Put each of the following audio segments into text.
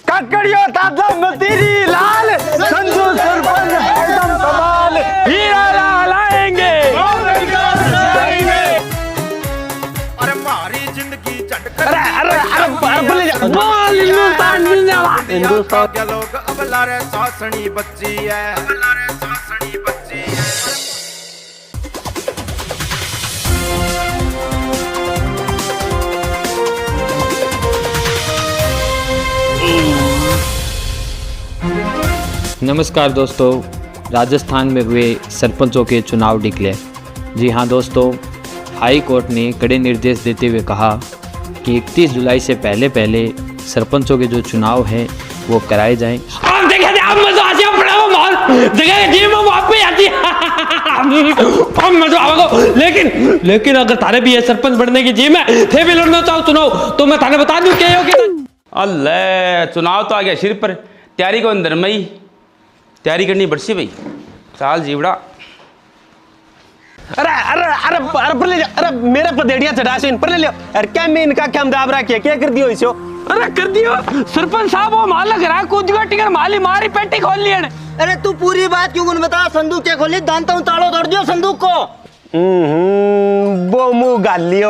ककड़ियों ताजा मतीरी लाल संजू सरपंच एकदम कमाल हीरा लाएंगे। अरे मारी जिंदगी झटकर हिंदुस्तान के लोग अब लारे सासनी बच्ची है। नमस्कार दोस्तों, राजस्थान में हुए सरपंचों के चुनाव डिक्लेयर। जी हाँ दोस्तों, हाई कोर्ट ने कड़े निर्देश देते हुए कहा कि 31 जुलाई से पहले सरपंचों के जो चुनाव हैं वो कराए जाएं। आप देखे थे, आप मजा आती है, बड़ा वो माहौल जगह जी में वहाँ पे आती है। अब मजा आवेगा, लेकिन अगर तारे भी है सरपंच बनने की जी में थे भी लड़ना चाहो चुनाव तो मैं तारे बता दूं क्या होगी। अल्लाह, चुनाव तो आ गया सिर पर, तैयारी को अंदर में ही तैयारी करनी पड़ती भाई। चाल जीवड़ा। अरे मेरे पदेड़िया चढ़ा से इन पर ले लियो। अरे क्या मैं इनका क्या दाब रहा क्या कर दियो इसो? अरे कर दियो सरपंच साहब, वो माल लग रहा कूद गया टिकर माली मारी पेटी खोल लिया ने। अरे तू पूरी बात क्यों बता, संदूक क्या खोली, जानता हूँ तालो तोड़ दियो संदूक को। वो मुंह गालियो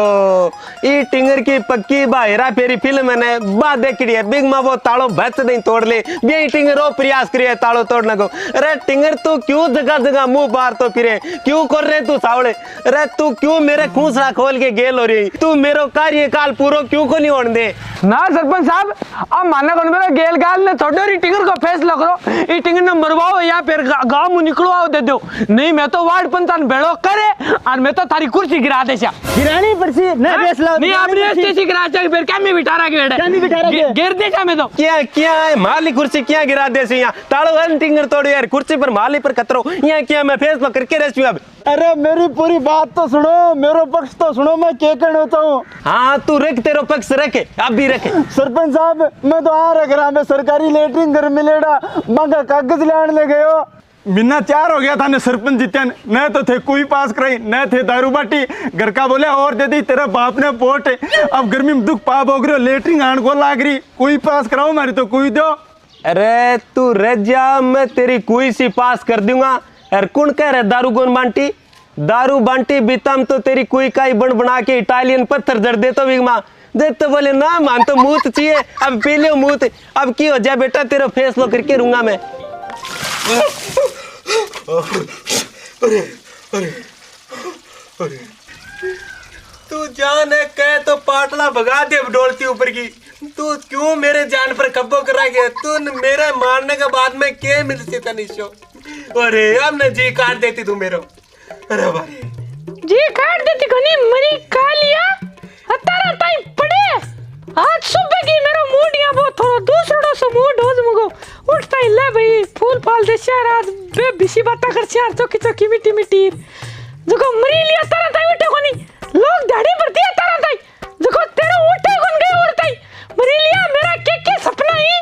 ई टिंगर की पक्की बाहरा फेरी फिल्म ने बा देखड़ी है बिग मा वो तालो भच नहीं तोड़ ले बे टिंगर ओ प्रयास करिए तालो तोड़ने को। अरे टिंगर तू क्यों जगह जगह मुंह बाहर तो फिरे, क्यों कर रहे तू सावड़े? अरे तू क्यों मेरे खूंसड़ा खोल के गेल हो रही? तू मेरो कार्यकाल पूरो क्यों को नहीं होने दे? ना सरपंच साहब, अब माना कौन मेरा गेल गाल ने थोड़े री टिंगर को फैसला करो, ई टिंगर ने मरवाओ या फिर गांव में निकलवाओ दे दो। नहीं मैं तो वार्ड पंचायत भेड़ो करे और मैं तो तारी कुर्सी गिरा दे। गिरानी पड़सी ना फैसला नहीं आपने स्टेशन गिरा चाहिए फिर क्या मैं बिठा रहा के गिर दे जा मैं तो क्या है माली कुर्सी क्या गिरा दे से? यहाँ तालो हन टिंगर तोड़ो यार, कुर्सी पर माली पर कतरो यहाँ क्या मैं फैसला करके रेस्क्यू अब। अरे मेरी पूरी बात तो सुनो, मेरा पक्ष तो सुनो, मैं क्या कहना चाहूँ। हाँ तू रख, तेरा पक्ष रखे, अब भी रखे। सरपंच साहब मैं तो आ रख रहा, मैं सरकारी लेटरिन घर मिलेगा मांगा कागज लाने ले गयो, बिना चार हो गया था ने सरपंच जितन न तो थे कोई पास कराई न थे दारू बाटी, घर का बोले और दे दी तेरा बाप ने वोट, अब गर्मी में दुख पाप हो गई, लेटरिन आण को लाग रही, कोई पास कराओ मारी तो कोई दो। अरे तू रह जा, मैं तेरी कोई सी पास कर दूंगा। अरे कौन कह रहे दारू कौन बांटी? दारू बांटी बीतम तो तेरी कोई का बन बना के इटालियन पत्थर जड़ दे तो बिगमा दे तो बोले ना मान तो मूत चाहिए, अब पी लियो मूत। अब की हो जाए बेटा, तेरा फैसला करके रहूंगा मैं। अरे अरे अरे तू जान है कह तो पाटला भगा दे डोलती ऊपर की। तू क्यों मेरे जान पर कब्बो करा गया? तू मेरे मारने के बाद में क्या मिलती था निशो? अरे अब न जी काट देती तू मेरो। अरे भाई जी काट देती कोनी मरी कालिया हतारा ताई पड़े। आज सुबह की मेरा मूड या वो थोड़ा दूसरा सा मूड हो जमगो उठता ही ले भाई फूल फाल दे शहर आज बे बिसी बात कर शहर चौकी चौकी मिट्टी मिट्टी जको मरी लिया तारा ताई उठे कोनी लोग दाढ़ी भरती है तारा ताई जको तेरा उठे कोन गए उड़ता ही मरी लिया मेरा के सपना ही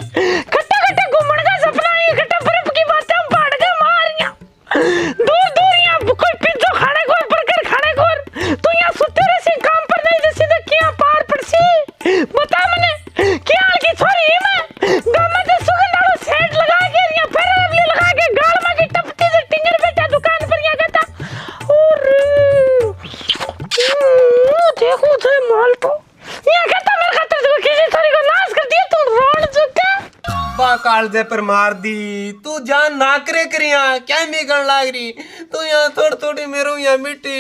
खट्टा खट्टा घूमने का सपना ही खट्टा बर्फ की बातें हम पाड़ के मारियां दूर दूर यहां कोई पिज्जा खाने को बर्गर खाने को तू यहां सुते रहे सी काम पर नहीं जैसे तो क्या पार पड़सी बता मने क्या हाल की छोरी है मैं गमे से सुगंधाड़ो सेट लगा के या फिर अगली लगा के गाल में की टपटी से टिंगर बेटा दुकान पर यहां कहता और देखो थे माल तो यहां कहता मेरे खातिर तो किसी छोरी को नाश कर दिया तू रोड चुका बा कालजे पर मार दी। तू जान ना करे करिया क्या निकल लाग रही? तू यहाँ थोड़ी थोड़ी मेरो यहाँ मिट्टी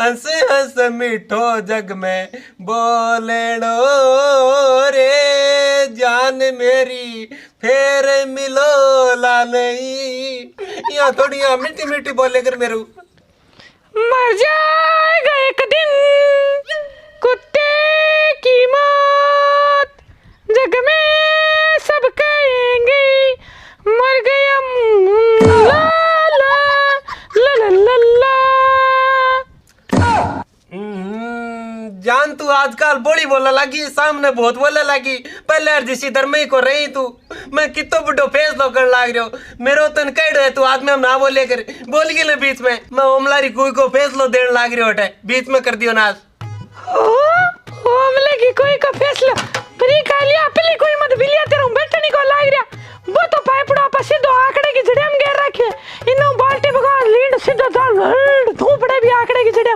हंस हंस मिठो जग में बोलेड़ो रे जान मेरी फेर मिलो ला नहीं। यहाँ थोड़ी यहाँ मिट्टी मिट्टी बोले कर मेरो। मर जाएगा एक दिन कुत्ते की मौत जग में सब कहेंगे मर गया ला ला ला ला ला। जान तू आजकल बड़ी बोला लगी, सामने बहुत बोला लगी, पहले अर्जिसी धर्म को रही तू। मैं कितो बुढ़ो फेस लो कर लाग रहे हो मेरो तन कह रहे तू आदमी हम ना बोले कर बोल गई ना बीच में मैं ओमलारी कोई को फेस लो देने लाग रहे हो बीच में कर दियो नाश। हमले की कोई का फैसला फ्री का लिया पहले कोई मत बिलिया तेरा बैठने को लाग रहा वो तो पाइपड़ा पर सीधो आंकड़े की जड़े में घेर रखे इनो बाल्टी भगा लीड सीधा डाल धूपड़े भी आंकड़े की जड़े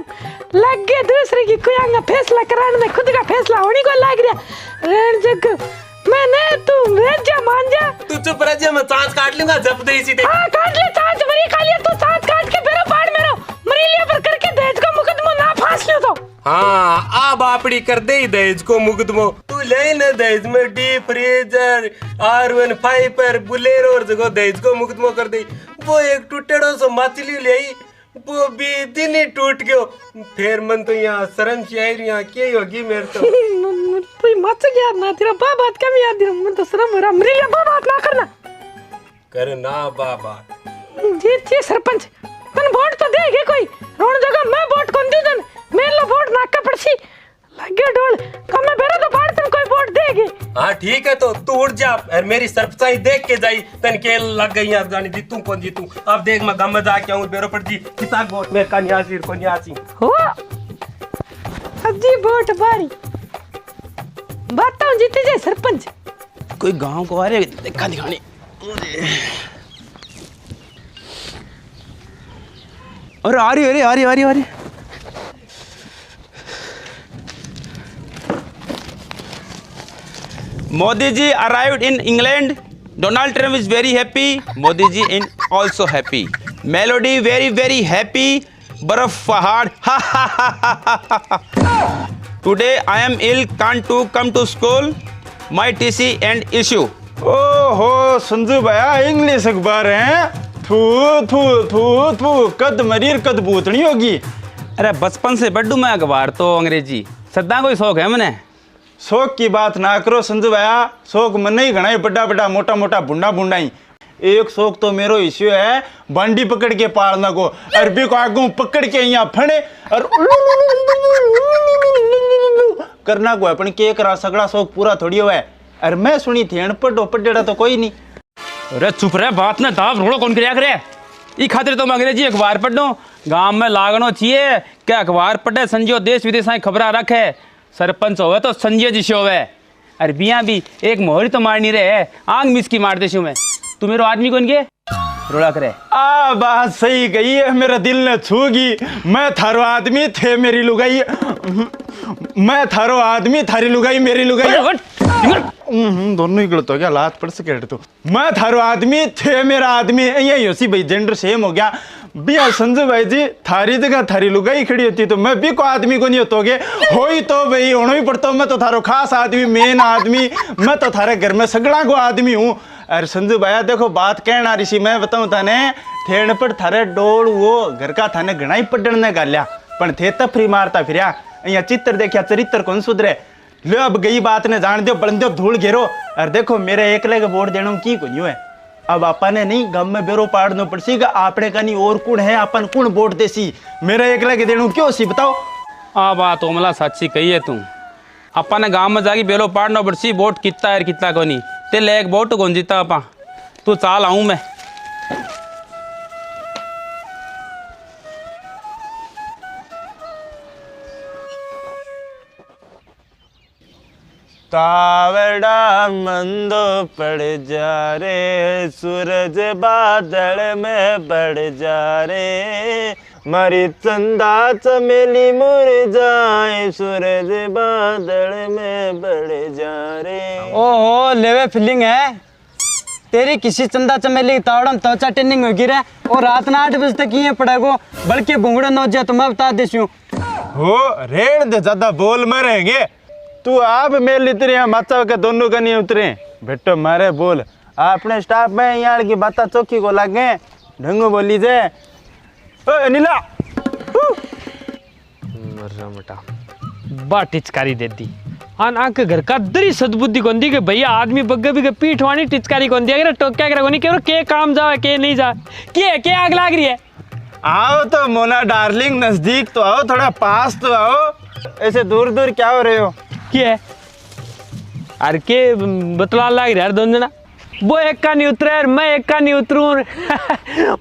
लग गए दूसरे की कोई आंगा फैसला कराने में खुद का फैसला होने को लाग रहा रेण जग मैंने तू रेजा मान जा तू चुप रह जा, मैं सांस काट लूंगा जब दे इसी हां काट ले सांस मरी खा लिया तू सांस काट के बेरो पाड़ मेरो मरी लिया पर करके दहेज का मुकदमा ना फांस लियो तो। हाँ आ बापड़ी कर दे दहेज को मुकदमो तू ले न दहेज में डीप फ्रीजर R15 पर बुलेरो और जगह दहेज को मुकदमो कर दे। वो एक टूटेड़ो सो मछली ले आई वो भी दिन ही टूट गयो फिर मन तो यहाँ शर्म से आई यहाँ क्या होगी मेरे तो तू मच गया ना तेरा बात क्या मैं याद मन तो शर्म हो रहा मरी लिया बात ना करना करना बाबा जी सरपंच तन वोट तो देगे कोई रोण जगह मैं वोट कौन दी तन मेरे लो वोट नाका पड़सी लगे डोल कम में बेरा तो बाहर तन कोई वोट देगे। हाँ ठीक है तो तू उठ जा और मेरी सरपंचाई देख के जाई तन के लग गई यार जानी जीतू कौन जीतू अब देख मैं गम में जाके आऊं बेरो पड़ जी किसा वोट मेरे का न्यासी को न्यासी हो अजी वोट बारी बताओ जीते जाए सरपंच कोई गांव को आ रहे देखा दिखाने अरे आ रही Modi ji arrived in England. Donald Trump is very happy. Modi ji in also happy. Melody very happy. Barf pahad. Today I am ill. Can't to come to school. My TC and issue. ओहो संजू भैया English अखबार हैं थू थू थू थू कद मरीर कद भूतनी होगी। अरे बचपन से बड्डू मैं अखबार तो अंग्रेजी सदा कोई शौक है मने। शौक की बात ना करो संजू भैया शौक मन ही घना बड़ा मोटा मोटा बुंडा ही एक शौक तो मेरो इश्यू है बांडी पकड़ के पालना को अरबी को आगू पकड़ के यहाँ फड़े और करना को अपन के करा सगड़ा शौक पूरा थोड़ी हुआ है। अरे मैं सुनी थी अनपढ़ ओपढ़ तो कोई नहीं। अरे चुप रहे बात ना दाव रोड़ो कौन क्या करे ई खातिर तो मैं अंग्रेजी अखबार पढ़ो गांव में लागनो चाहिए क्या अखबार पढ़े संजो देश विदेश की खबरा रखे सरपंच होवे तो संजय जी से होवे अरबियां भी एक मोहरी तो मारनी रहे आंग मिस की मार देशू में तू मेरो आदमी कौन के रोड़ा करे आ बात सही कही है मेरा दिल ने छूगी मैं थारो आदमी थे मेरी लुगाई मैं थारो आदमी थारी लुगाई मेरी लुगाई दोनों ही गलत हो गया लात पड़ सके तो मैं थारो आदमी थे मेरा आदमी यही होसी भाई जेंडर सेम हो गया भैया संजू भाई जी थारी जगह थारी लुगाई खड़ी होती तो मैं भी को आदमी को नहीं होतोगे होई तो भाई होना ही पड़ता मैं तो थारो खास आदमी मेन आदमी मैं तो थारे घर में सगड़ा को आदमी हूँ। अरे संजू भैया देखो बात कहना ऋषि मैं बताऊं थाने ठेण पर थारे डोल वो घर का थाने घना ही पढ़ने ने गाल्या पण थे तफरी मारता फिरया यहाँ चित्र देखा चरित्र कौन सुधरे लो अब गई बात ने जान दो बन दो धूल घेरो। अरे देखो मेरे एकले के वोट देना की कुछ है अब आपा ने नहीं गम में बेरो पाड़नो पड़सीगा आपने का नहीं और कुण है अपन कुण वोट देसी मेरा एकले के देना क्यों सी बताओ। आ बात ओमला सच्ची कही है तू अपा ने गांव में जाके बेलो पाड़नो पड़सी वोट कितना है कितना को नहीं ते ले एक वोट कौन जीता अपा तू चाल आऊं मैं तावड़ा मंदो पड़ जा रे सूरज बादल में बढ़ जा रे मारी चंदा चमेली मुरझाए सूरज बादल में बढ़ जा रे। ओहो लेवे फीलिंग है तेरी किसी चंदा चमेली तावड़म त्वचा टेनिंग होगी रे और रात ना 8 बजे तक ये पड़ेगो बल्कि भूंगड़ा न हो जाए तो मैं बता देती हूँ हो रेण दे ज्यादा बोल मरेंगे तू आप मेल उतरे माचा के दोनों का नहीं उतरे बेटो मारे बोल अपने स्टाफ में यहाँ की बात चौकी को लागे ढंगो बोली जे नीला बा टिचकारी दे दी हाँ आके घर का दरी सद्बुद्धि कौन दी कि भैया आदमी बग्गे भी पीठ वाणी टिचकारी कौन दिया टोक्या करे कोनी के काम जा के नहीं जा के आग लाग रही है। आओ तो मोना डार्लिंग नजदीक तो आओ थोड़ा पास तो आओ ऐसे दूर दूर क्या हो रहे हो क्या अरे के बतला लाग रहा है दोनों जना वो एक का नहीं उतरे और मैं एक का नहीं उतरूं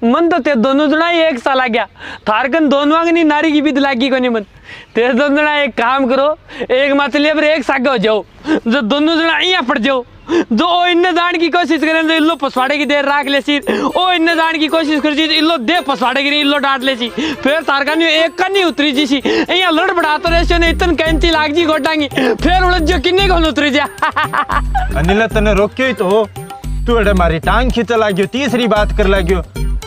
मन तो ते दोनों जना ही एक साल आ गया थारकन दोनों नहीं नारी की भी दिलागी को नहीं मन ते दोनों जना एक काम करो एक मतलिया पर एक सागे हो जाओ जो दोनों जना यहाँ पड़ जाओ जो ओ इन्ने जान की कोशिश करें तो इल्लो पसवाड़े की देर राख ले सी ओ इन्ने जान की कोशिश कर सी इल्लो दे पसवाड़े की नहीं इल्लो डांट ले सी फिर तारकानी एक का नहीं उतरी जी सी यहाँ लड़ बढ़ा तो रेशो ने इतन कैंची लाग जी गोटांगी फिर उलझ जो किन्ने को उतरी जा अनिल तने रोक्यो ही तो हो तू अरे मारी टांग खींच लाग्यो तीसरी बात कर लाग्यो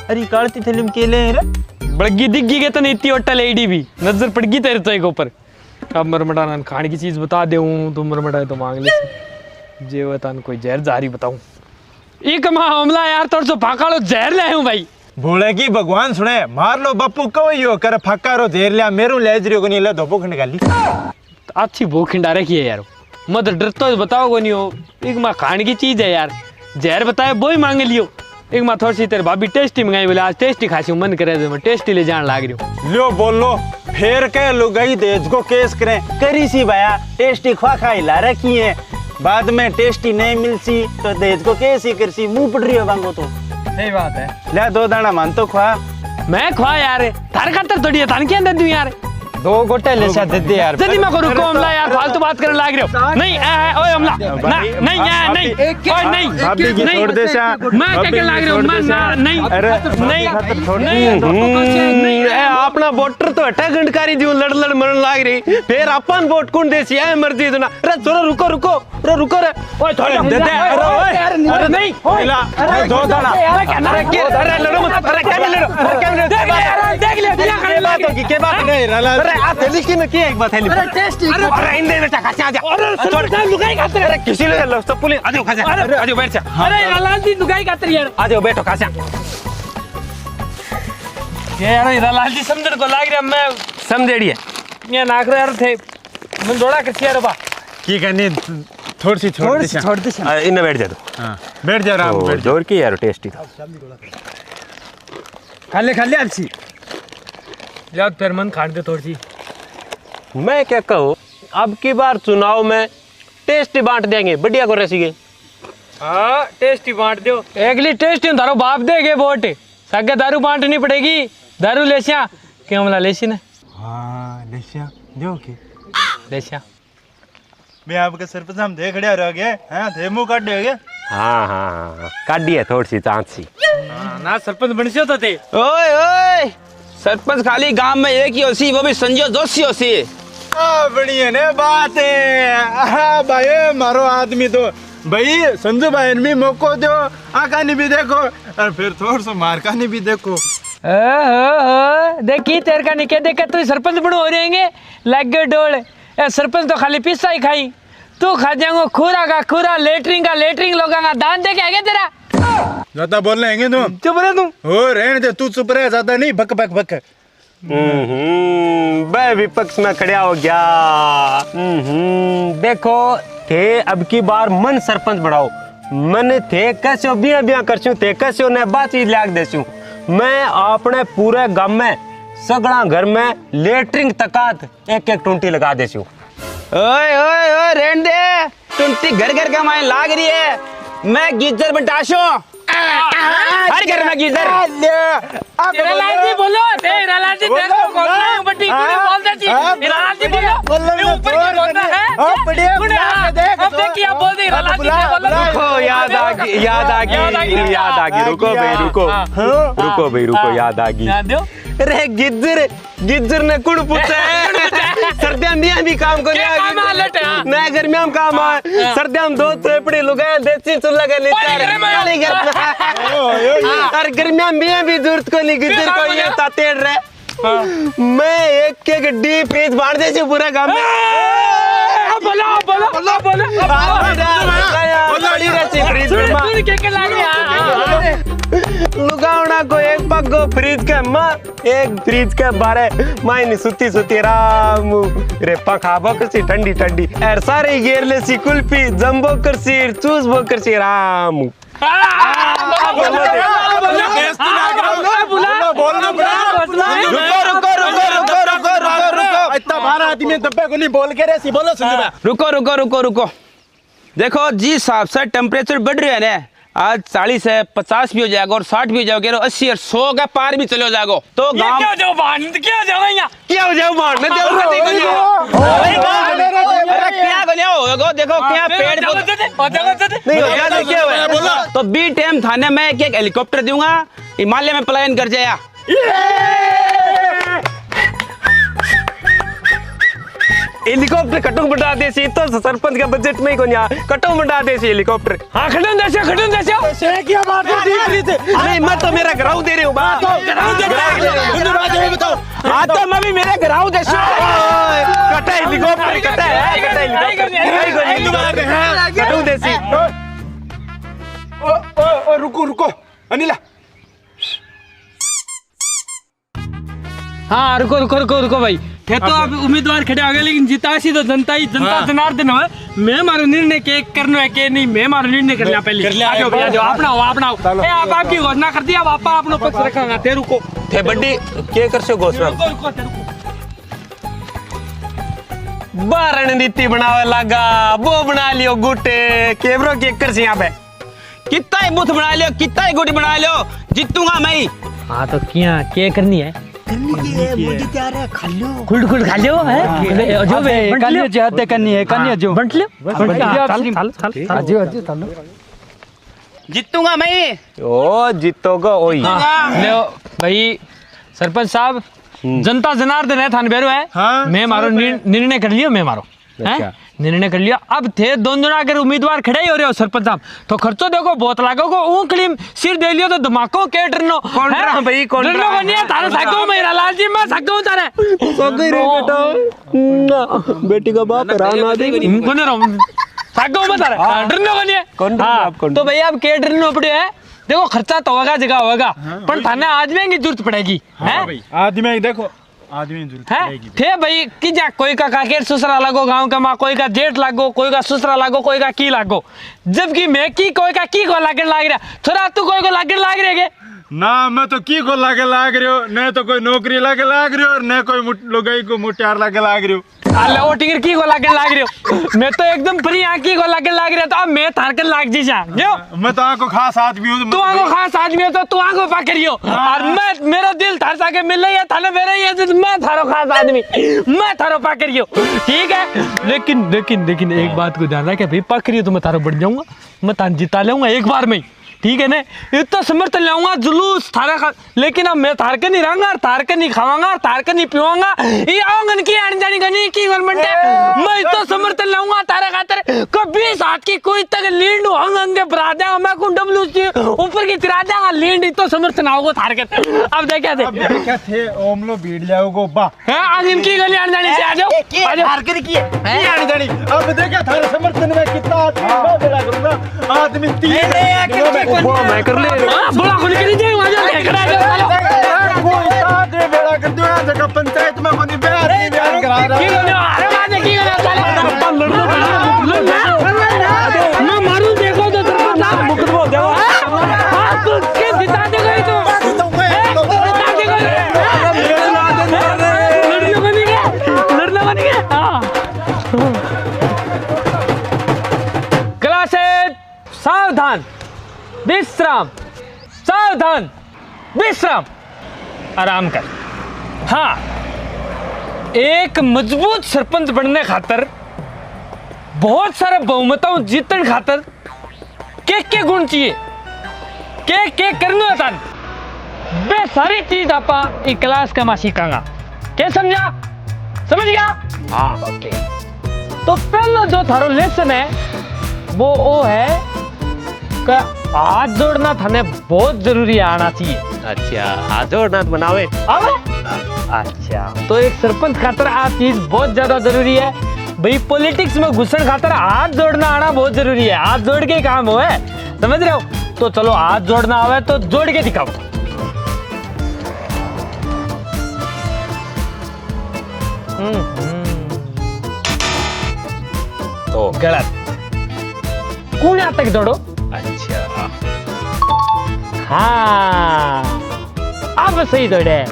अरे कालती फिल्म के ले रे बड़गी दिग्गी के तने इतनी होटल एडी भी नजर पड़ गई तेरे तो एक ऊपर अब मरमटाना खाने की चीज बता दे हूँ तुम मरमटाए तो मांग ले जे वतन कोई जहर जारी बताऊं एक मां हमला यार तोड़ सो फाकालो जहर ले आऊं भाई भोले की भगवान सुने मार लो बापू कवई हो कर फकारो जेर लिया मेरू ले जरियो को नहीं ले धोपो खंड गाली अच्छी भूख खिंडा रखी है यार मत डर तो बताओ को नहीं हो एक मां खाने की चीज है यार जहर बताए वो ही मांग लियो एक मां थोड़ी सी तेरे भाभी टेस्टी मंगाई बोले आज टेस्टी खासी मन करे तो मैं टेस्टी ले जान लाग रही हूं लो बोलो फेर के लुगाई देज को केस करें करी सी भया टेस्टी खवा खाई ला रखी है बाद में टेस्टी नहीं मिलसी तो देज को कैसी करसी मुंह पड़ रही हो बांगो तो सही बात है ले दो दाना मान तो खवा मैं खवा यार थार खातर थोड़ी थान क्या दे दूं यार दो गोटे ले सा दे दे यार जल्दी मैं को रुको हमला यार फालतू बात करने लाग रहे हो नहीं ओए हमला नहीं ओए नहीं भाभी की छोड़ दे सा मैं क्या लाग रहे हो मैं नहीं अरे नहीं अपना वोटर तो हटा गंडकारी दियो लड़ लड़ मरन लाग रही फिर अपन वोट कौन देसी है मर्जी तो ना अरे थोड़ा रुको रुको रे ओए थोड़ा दे दे अरे नहीं अरे दो दाना अरे लड़ो मत अरे क्या लड़ो देख ले क्या बात होगी क्या बात नहीं रला अरे आप थैली की में क्या एक बात थैली अरे इन दे बेटा खासे आ जा अरे लुगाई खाते अरे किसी ने लो सब पुलिस आ जाओ खासे आ जाओ बैठ जा अरे लाल जी लुगाई खाते यार आ जाओ बैठो खासे ये यार लाल जी समझण को लाग रहा मैं समझेड़ी है ये नाक रे यार थे मैं दौड़ा कर यार बा की करनी थोड़ी सी छोड़ दे इन बैठ जा तो हां बैठ जा आराम बैठ जोर की यार टेस्टी था खा ले अलसी याद फिर मन खाड़ दे थोड़ी सी मैं क्या कहूँ अब की बार चुनाव में टेस्टी बांट देंगे बढ़िया को रसीगे हाँ टेस्टी बांट दो अगली टेस्टी तारो बाप देगे वोट सगे दारू बांटनी पड़ेगी दारू लेसिया क्यों मला लेसी ने हां लेसिया दो के लेसिया मैं आपके सरपंच हम देख खड़े रह गए हां थे मुंह काट देगे हाँ काटी है थोड़ी सी चांद सी ना सरपंच बनसियो तो थे ओए सरपंच खाली गांव में एक ही होसी वो भी संजय जोशी होसी बढ़िया ने बात है भाई मारो आदमी तो भाई संजू भाई ने भी मौको दो आका ने भी देखो और फिर थोड़ा सा मार का ने भी देखो देखी तेरे का निके देखे तू सरपंच बनो हो रहेंगे लग गए डोल सरपंच तो खाली पिस्सा ही खाई तू खा जाएंगे खूरा का खूरा लेटरिंग का लेटरिंग लोगों का दान दे के आगे तेरा ज्यादा बोल रहे हैं तुम चुप रहे तुम हो रहने दे तू चुप रहे ज्यादा नहीं भक भक भक मैं विपक्ष में खड़ा हो गया देखो थे अब की बार मन सरपंच बढ़ाओ मन थे कैसे बिया बिया करछू थे कैसे ने बात चीज लाग देछू मैं अपने पूरे गांव में सगड़ा घर में लेटरिंग तकात एक एक टूंटी लगा देछू ओए ओए ओए रहने दे टुंटी घर घर का माय लाग रही है मैं गीजर बटाशो हर घर में गीजर तेरा लालजी बोलो तेरा लालजी देखो कौन बड़ी कुड़ी बोल दे जी मेरा लालजी बोलो ये ऊपर की बोलता है हां बढ़िया देख अब देखिए आप बोल दे लालजी बोलो रुको याद आ गई रुको भाई रुको याद आ गई याद दो अरे गिज्जर ने कुड़ पूछा है सर्दियां में भी काम को नया गर्मियां में काम है सर्दियां में दो थेपड़ी लुगाया देसी चूल्हा के नीचे और गर्मियां में भी जरूरत को नहीं गिज्जर को ये तातेड़ रहे मैं एक एक डी फ्रिज बांट दे छु पूरा गांव में बोलो लुगावना को एक पग फ्रिज के मां एक फ्रिज के बारे मायने सुती राम रे पंखा बकसी ठंडी ठंडी एर सारे घेर ले सी कुल्फी जंबो करसी चूस बो करसी राम इतना बारह आदमी दब्बे को नहीं बोल के रे बोलो संजू भाई रुको देखो जिस हिसाब से टेम्परेचर बढ़ रहा है ना आज 40 है, 50 भी हो जाएगा और 60 भी हो जाएगा और 80 और 100 का पार भी चले जाएगो तो गांव क्या जाओ बाहर क्या जाओ यहाँ क्या हो जाओ बाहर मैं क्या गलिया देखो क्या पेड़ क्या हुआ तो बी टाइम थाने में एक हेलीकॉप्टर दूंगा, हिमालय में पलायन कर जाया। हेलीकॉप्टर कटो बटा दे सी तो सरपंच का बजट में ही को यहाँ कटो बटा दे सी हेलीकॉप्टर। हाँ खटो देशो क्या बात है अरे मैं तो मेरा घराव दे रही हूँ बात बताओ। हाँ तो मैं भी मेरा घराव देशो कटा हेलीकॉप्टर कटा कटो देसी। ओ रुको अनिला हाँ रुको भाई थे तो आप उम्मीदवार खड़े हो गए लेकिन जितासी तो जनता ही जनता जनार्दन है। मैं मारो निर्णय के करना है के नहीं मैं मारो निर्णय कर लिया पहले आ जाओ अपना ए आप आपकी घोषणा कर दी अब आप अपना पक्ष रखना थे रुको थे बड्डी के कर से घोषणा रणनीति बनावे लगा वो बना लियो गुटे केवरो के कर से यहाँ पे कितना ही बुथ बना लियो कितना ही गुटी बना लियो जीतूंगा मैं ही। हाँ तो क्या करनी है मुझे तैयार है खा लो खुद खा लो है जो कन्या जो हत्या करनी है कन्या जो बंट लो चल जीतूंगा मैं ही। ओ जीतोगा ओई लो भाई सरपंच साहब जनता जनार्दन है थाने बेरो है। हाँ, मैं मारो निर्णय कर लियो मैं मारो निर्णय कर लिया। अब थे दोनों अगर उम्मीदवार खड़े ही हो रहे हो सरपंच साहब तो खर्चो देखो बहुत लागोगो ऊँकली सिर दे लियो तो धमाको के डरनो भाई डरनो बनिए थारे सागो मेरा लाल जी मैं सागो तारे सगई रे बेटा बेटी का बाप राना दे कोने रो सागो मत तारे डरनो बनिए तो भैया अब के डरनो पड़े है देखो खर्चा तो होगा जगह होगा पर थाने आदमी की जरूरत पड़ेगी है आदमी देखो आदमी जरूरत पड़ेगी थे भाई कि जा कोई का काकेर ससुरा लागो गांव का माँ कोई का जेठ लागो कोई का ससुरा लागो कोई का की लागो जबकि मैं की कोई का की को लागन लाग रहा थोड़ा तू कोई को लागन लाग रहे ना मैं तो की को लागे लाग रही हो न तो कोई नौकरी लागे लाग रही हो और न कोई लोगई को मुटियार लागे लाग रही हो अल्लाह ओ टिगर की को लागन लाग रही हो मैं तो एकदम फ्री आंखी को लागन लाग रहा तो अब मैं थारकन लाग जी जा क्यों मैं तो आंखों खास आदमी हूं तू आंखों खास आदमी हो तो तू आंखों पा करियो और मैं मेरा दिल थार सा के मिल रही है थाने मेरा ही है मैं थारो खास आदमी मैं थारो पा करियो ठीक है लेकिन एक बात को ध्यान रखे भाई पा करियो तो मैं थारो बढ़ जाऊंगा मैं तान जिता लूंगा एक बार में ठीक है ना इतना समर्थन लाऊंगा जुलूस थारा का लेकिन अब मैं थार के नहीं रहूंगा थार के नहीं खाऊंगा थार के नहीं पीऊंगा ये आऊंगन की आने जाने गनी की गवर्नमेंट है मैं इतना समर्थन लाऊंगा तारा खातर कभी साथ की कोई तक लीड हंग हंगे बरा देगा मैं को डब्ल्यूसी ऊपर की तिरा देगा लीड इतना समर्थन आओगे थार के अब देखा थे ओमलो भीड़ जाओगो बा है आज इनकी गली आने जाने से आ जाओ थार के की आने जानी अब देखा थारे समर्थन में कितना आदमी बेड़ा करूंगा आदमी 3 मैं कर ले बोला खुल के नहीं वहां जा खड़ा है वो इतना बेड़ा कर दियो जगह पंचायत में कोनी बयान करा रहा की अरे बात की मैं मारूं देखो तो सरपंच मुकदमा दे हां तू के जिता दे गई तो लड़ना बन गया हां क्लास सावधान विश्राम सावधान विश्राम आराम कर। हाँ एक मजबूत सरपंच बनने खातर बहुत सारे बहुमतों जीतने खातर के गुण चाहिए के करने होता बे सारी चीज आपा एक क्लास का सीखांगा क्या समझा समझ गया हाँ ओके। तो पहला जो थारो लेसन है वो है हाथ जोड़ना थाने बहुत जरूरी आना चाहिए। अच्छा हाथ जोड़ना बनावे अच्छा तो एक सरपंच खातर आ चीज बहुत ज्यादा जरूरी है भाई पॉलिटिक्स में घुसण खातर हाथ जोड़ना आना बहुत जरूरी है हाथ जोड़ के काम हो है समझ रहे हो तो चलो हाथ जोड़ना आवे तो जोड़ के दिखाओ तो गलत कूड़ा तक जोड़ो अच्छा हाँ अब सही दौड़े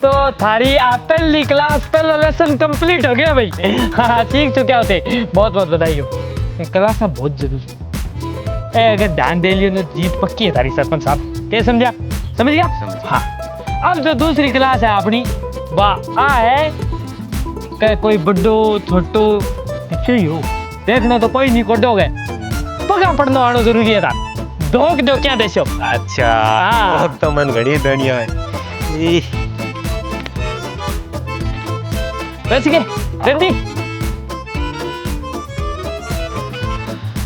तो थारी पहली क्लास पहला लेसन कंप्लीट हो गया भाई हाँ सीख चुके होते बहुत बहुत बधाई हो क्लास बहुत जरूरी अगर ध्यान दे लियो तो जीत पक्की है तारी सरपंच साहब। क्या समझा? समझ गया? हाँ। अब जो दूसरी क्लास है अपनी वाह आ है कि कोई बड्डो छोटो पीछे ही हो देखना तो कोई नहीं कोडोगे पगा पढ़ना आना जरूरी है था धोक दो क्या देशो। अच्छा हाँ। अब तो मन घड़ी दुनिया है बच गए जल्दी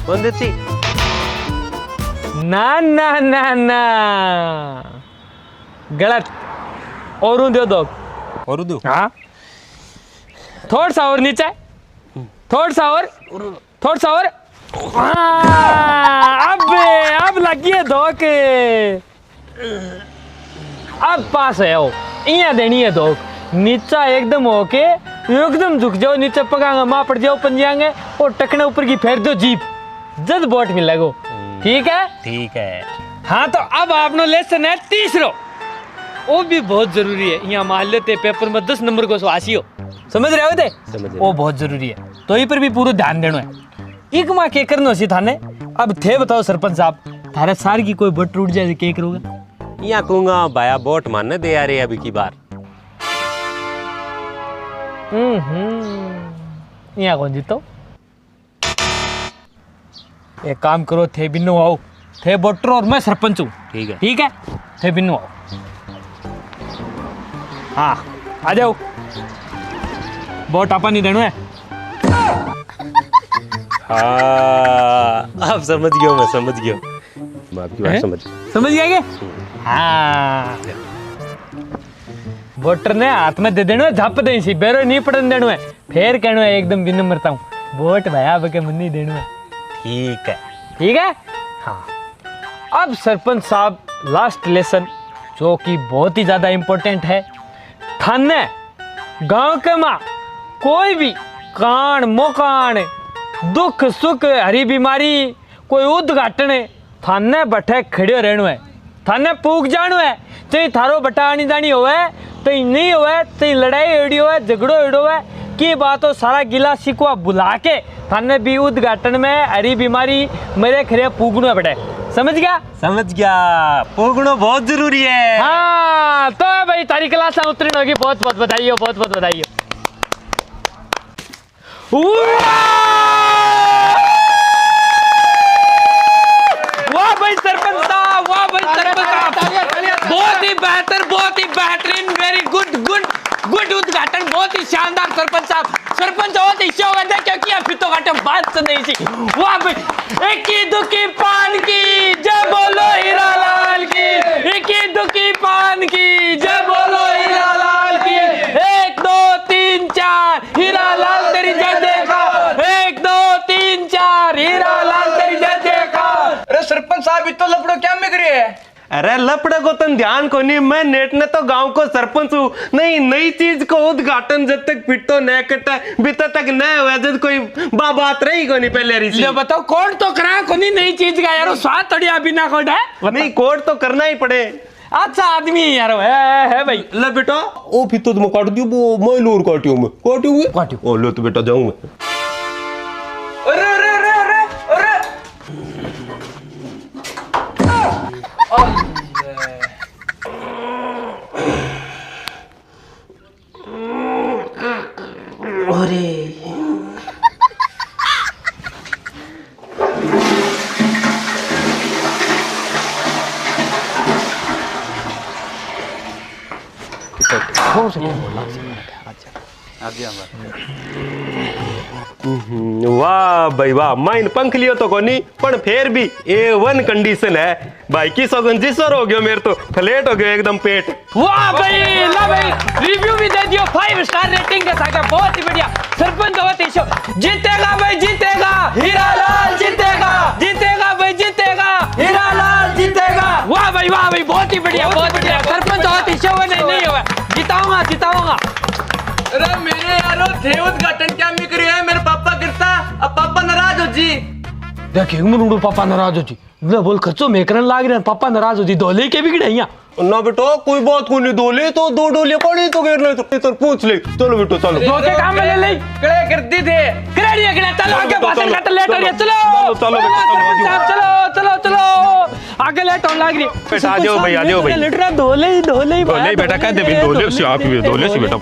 कौन देती ना ना ना ना गलत और दे दो और दो हाँ थोड़ा सा और नीचे थोड़ा सा और हाँ, अब लगी है धोक अब पास है वो इया देनी है धोक नीचा एकदम होके एकदम झुक जाओ नीचे पकांगा माँ पड़ जाओ पंजाएंगे और टकने ऊपर की फेर दो जीप जद बोट मिलेगो ठीक है। ठीक है हाँ तो अब आपनो लेसन है तीसरो वो भी बहुत जरूरी है यहाँ मान लेते पेपर में 10 नंबर को आसी हो समझ रहे हो थे वो बहुत जरूरी है तो ये पर भी पूरा ध्यान देना है एक माँ के करना सी थाने। अब थे बताओ सरपंच साहब थारे सार की कोई बट टूट जाए क्या करोगे? यहाँ कहूँगा भाया बोट मारने दे यार अभी की बार यहाँ कौन जीतो एक काम करो थे बिन्नू आओ थे बोटरो और मैं सरपंच हूँ ठीक है थे बिन्नू आओ हाँ आ जाओ बोट आपा नहीं देना है। हाँ अब समझ गया मैं समझ गया मैं आपकी बात समझ गया क्या? हाँ वोटर ने हाथ में दे देना है झप दे सी बेरो नहीं पड़न देना है फिर कहना है एकदम बिन मरता हूँ वोट भैया बके मन नहीं देना है ठीक है हाँ। अब सरपंच साहब लास्ट लेसन जो कि बहुत ही ज्यादा इम्पोर्टेंट है थाने गांव के माँ कोई भी कान मोकान दुख सुख हरी बीमारी कोई उद्घाटन थाने बैठे खड़े रहना है थाने पूग जानो है चाहे थारो बटा आनी जानी होवे तो नहीं होवे तो लड़ाई एड़ी होवे झगड़ो एड़ो है की बात हो सारा गिला सिकवा बुला के थाने भी उद्घाटन में हरी बीमारी मेरे खड़े पूगनो बैठे समझ गया पूगनो बहुत जरूरी है। हाँ तो भाई तारी क्लास उत्तीर्ण होगी बहुत बहुत बधाई वाह भाई सरपंच साहब बहुत ही बेहतरीन वेरी गुड उद्घाटन बहुत ही शानदार सरपंच बहुत ही शौक है क्योंकि अभी तो घाटे बात नहीं थी। वाह भाई इक्की दुखी पान की जय बोलो हीरालाल की इक्की दुखी पान की जय बोलो हीरालाल की 1 2 3 4 हीरालाल तेरी जय देखा 1 2 3 4 हीरालाल तेरी जय देखा। अरे सरपंच साहब तो लपड़ो क्या मिल रही है? अरे लपड़े को तन ध्यान को नहीं मैं नेट ने तो गांव को सरपंच हूँ नहीं नई चीज को उद्घाटन जब तक पिटो न कटा बीता तक न हुआ जब कोई बात रही को नहीं पहले ऋषि ले बताओ कौन तो करा कोनी नई चीज का यार स्वाद थोड़ी अभी ना कोड है नहीं कोड तो करना ही पड़े अच्छा आदमी यार है भाई ले बेटा ओ फिर तो तुम काट दियो वो मैं लोर काटियो ओ लो तो बेटा जाऊं मैं अरे वाह भाई वाह माइन पंख लियो तो कोनी पर फिर भी A1 कंडीशन है भाई की सगन जिसर हो गयो मेरे तो फ्लैट हो गयो एकदम पेट। वाह भाई ला भाई रिव्यू भी दे दियो 5 स्टार रेटिंग के साथ बहुत ही बढ़िया सरपंच बहुत ही शो जीतेगा भाई जीतेगा हीरालाल जीतेगा भाई जीतेगा हीरालाल जीतेगा। वाह भाई बहुत ही बढ़िया सरपंच बहुत ही शो नहीं हुआ जिताऊंगा। अरे मेरे यारो थे उद्घाटन क्या मिल रही है मेरे पापा गिरता अब पापा नाराज हो जी देख मुंडू पापा नाराज होती ले बोल खर्चो मैं करन लाग रहे पापा नाराज होती धोले के बिगड़े यहाँ ना बेटा कोई बात को नहीं, डोले तो 2 डोले पड़ी तो घेर ले तो पूछ ले। चलो बेटा चलो, दो के काम में ले ले कड़े करती थे कड़े कड़े चलो आगे भाषण काट लेट हो रही है। चलो चलो चलो चलो चलो आगे लेट होने लग रही बेटा आ जाओ भाई, आ जाओ भाई। लेट रहा धोले डोले बेटा कह दे, डोले से आप भी डोले से बेटा।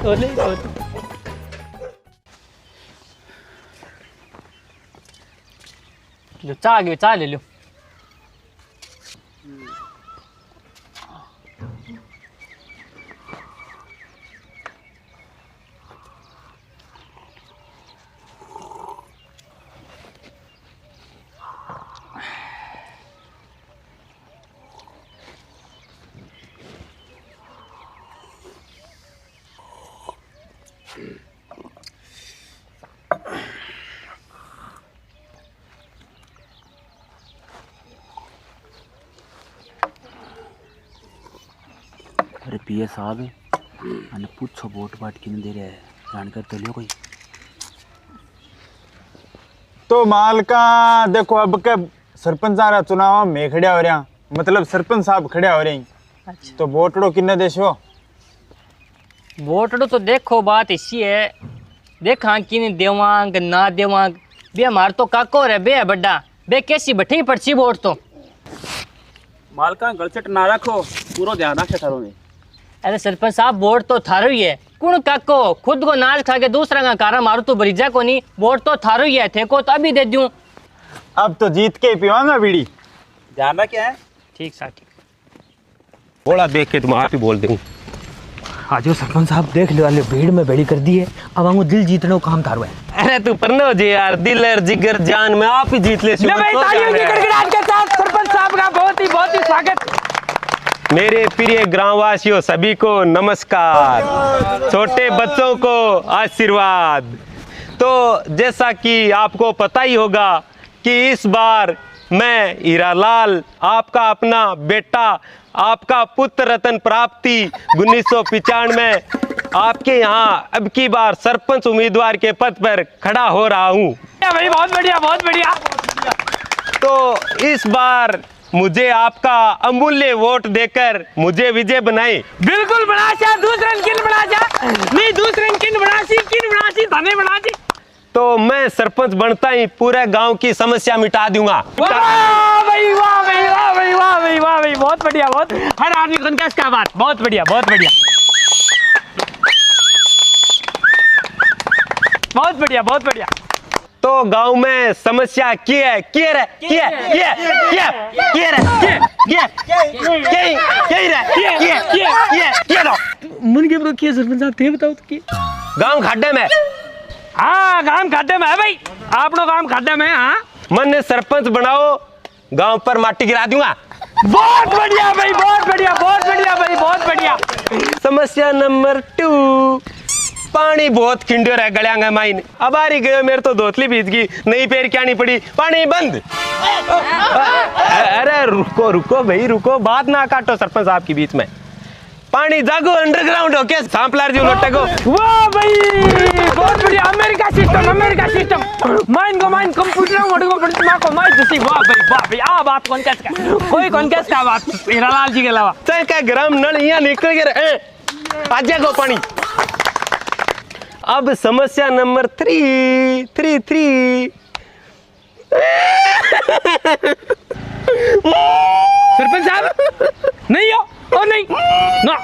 लो चाह ले लो। अरे पीए साहब मैंने पूछो वोट बाट किन दे रहे हैं जानकर तो लियो कोई। तो माल का देखो अब के सरपंच आ रहा चुनाव में खड़िया हो रहा, मतलब सरपंच साहब खड़िया हो रही। अच्छा तो वोटड़ो किन्ने देशो? वोटड़ो तो देखो बात इसी है, देखा किन देवांग ना देवांग बे हमार तो काको रे बे बड्डा बे कैसी बैठी पड़ची वोट तो। मालका गलचट ना रखो, पूरा ध्यान रखे थारो में। अरे सरपंच साहब वोट तो थारो ही है, कुण काको खुद को नाच खा के दूसरा का कारा मारू तो बरीजा को नहीं, वोट तो थारो ही है थे को तो अभी दे दूं। अब तो जीत के पीवांगा बीड़ी। ध्यान रखे है ठीक सा ठीक। थोड़ा देख के तुम आप ही बोल दूँ। आज सरपंच साहब देख लो वाले भीड़ में बेड़ी कर दी है, अब हमको दिल जीतने को काम थारो है। अरे तू परनो जी यार, दिल और जिगर जान में आप ही जीत ले। तालियों की गड़गड़ाहट के साथ सरपंच साहब का बहुत ही स्वागत। मेरे प्रिय ग्रामवासियों सभी को नमस्कार, छोटे बच्चों को आशीर्वाद। तो जैसा कि आपको पता ही होगा कि इस बार मैं हीरालाल आपका अपना बेटा, आपका पुत्र रतन प्राप्ति 1995 आपके यहाँ अब की बार सरपंच उम्मीदवार के पद पर खड़ा हो रहा हूँ। भाई बहुत बढ़िया बहुत बढ़िया। तो इस बार मुझे आपका अमूल्य वोट देकर मुझे विजय बनाए। बिल्कुल बना चा, दूसरन किन बना चा, नहीं दूसरन किन बनासी थाने बना दी। तो मैं सरपंच बनता ही पूरे गांव की समस्या मिटा दूंगा। वाह भाई वाह भाई वाह भाई वाह भाई वाह भाई बहुत बढ़िया, बहुत हर आदमी को उनका क्या बात, बहुत बढ़िया बहुत बढ़िया बहुत बढ़िया बहुत बढ़िया। तो गांव में समस्या मन के ब्रो किया सरपंच साहब थे बताओ तो की गांव खड्डे में। हाँ काम खाते में है भाई, आपनो काम खाते में। हाँ मन ने सरपंच बनाओ, गांव पर माटी गिरा दूंगा। बहुत बढ़िया भाई बहुत बढ़िया बहुत बढ़िया भाई बहुत बढ़िया। समस्या नंबर 2, पानी बहुत खिंडो रहा गलियांगा माइन। अब आ रही गयो मेरे तो धोतली भीज गई, नई पैर क्या नहीं पड़ी, पानी बंद। अरे रुको रुको भाई रुको, बात ना काटो सरपंच साहब के बीच में। पानी जागो अंडरग्राउंड हो के सांपलार जी लोटे को। वाह भाई बहुत बढ़िया, America system mine computer mode को प्रतिमा को माइन जैसी। वाह भाई आ बात कौन कहता है, कोई कौन कहता है बात हीरालाल जी के अलावा। चल का ग्राम नल यहाँ निकल गए आज को पानी। अब समस्या नंबर 3 सरपंच साहब नहीं हो और नहीं ना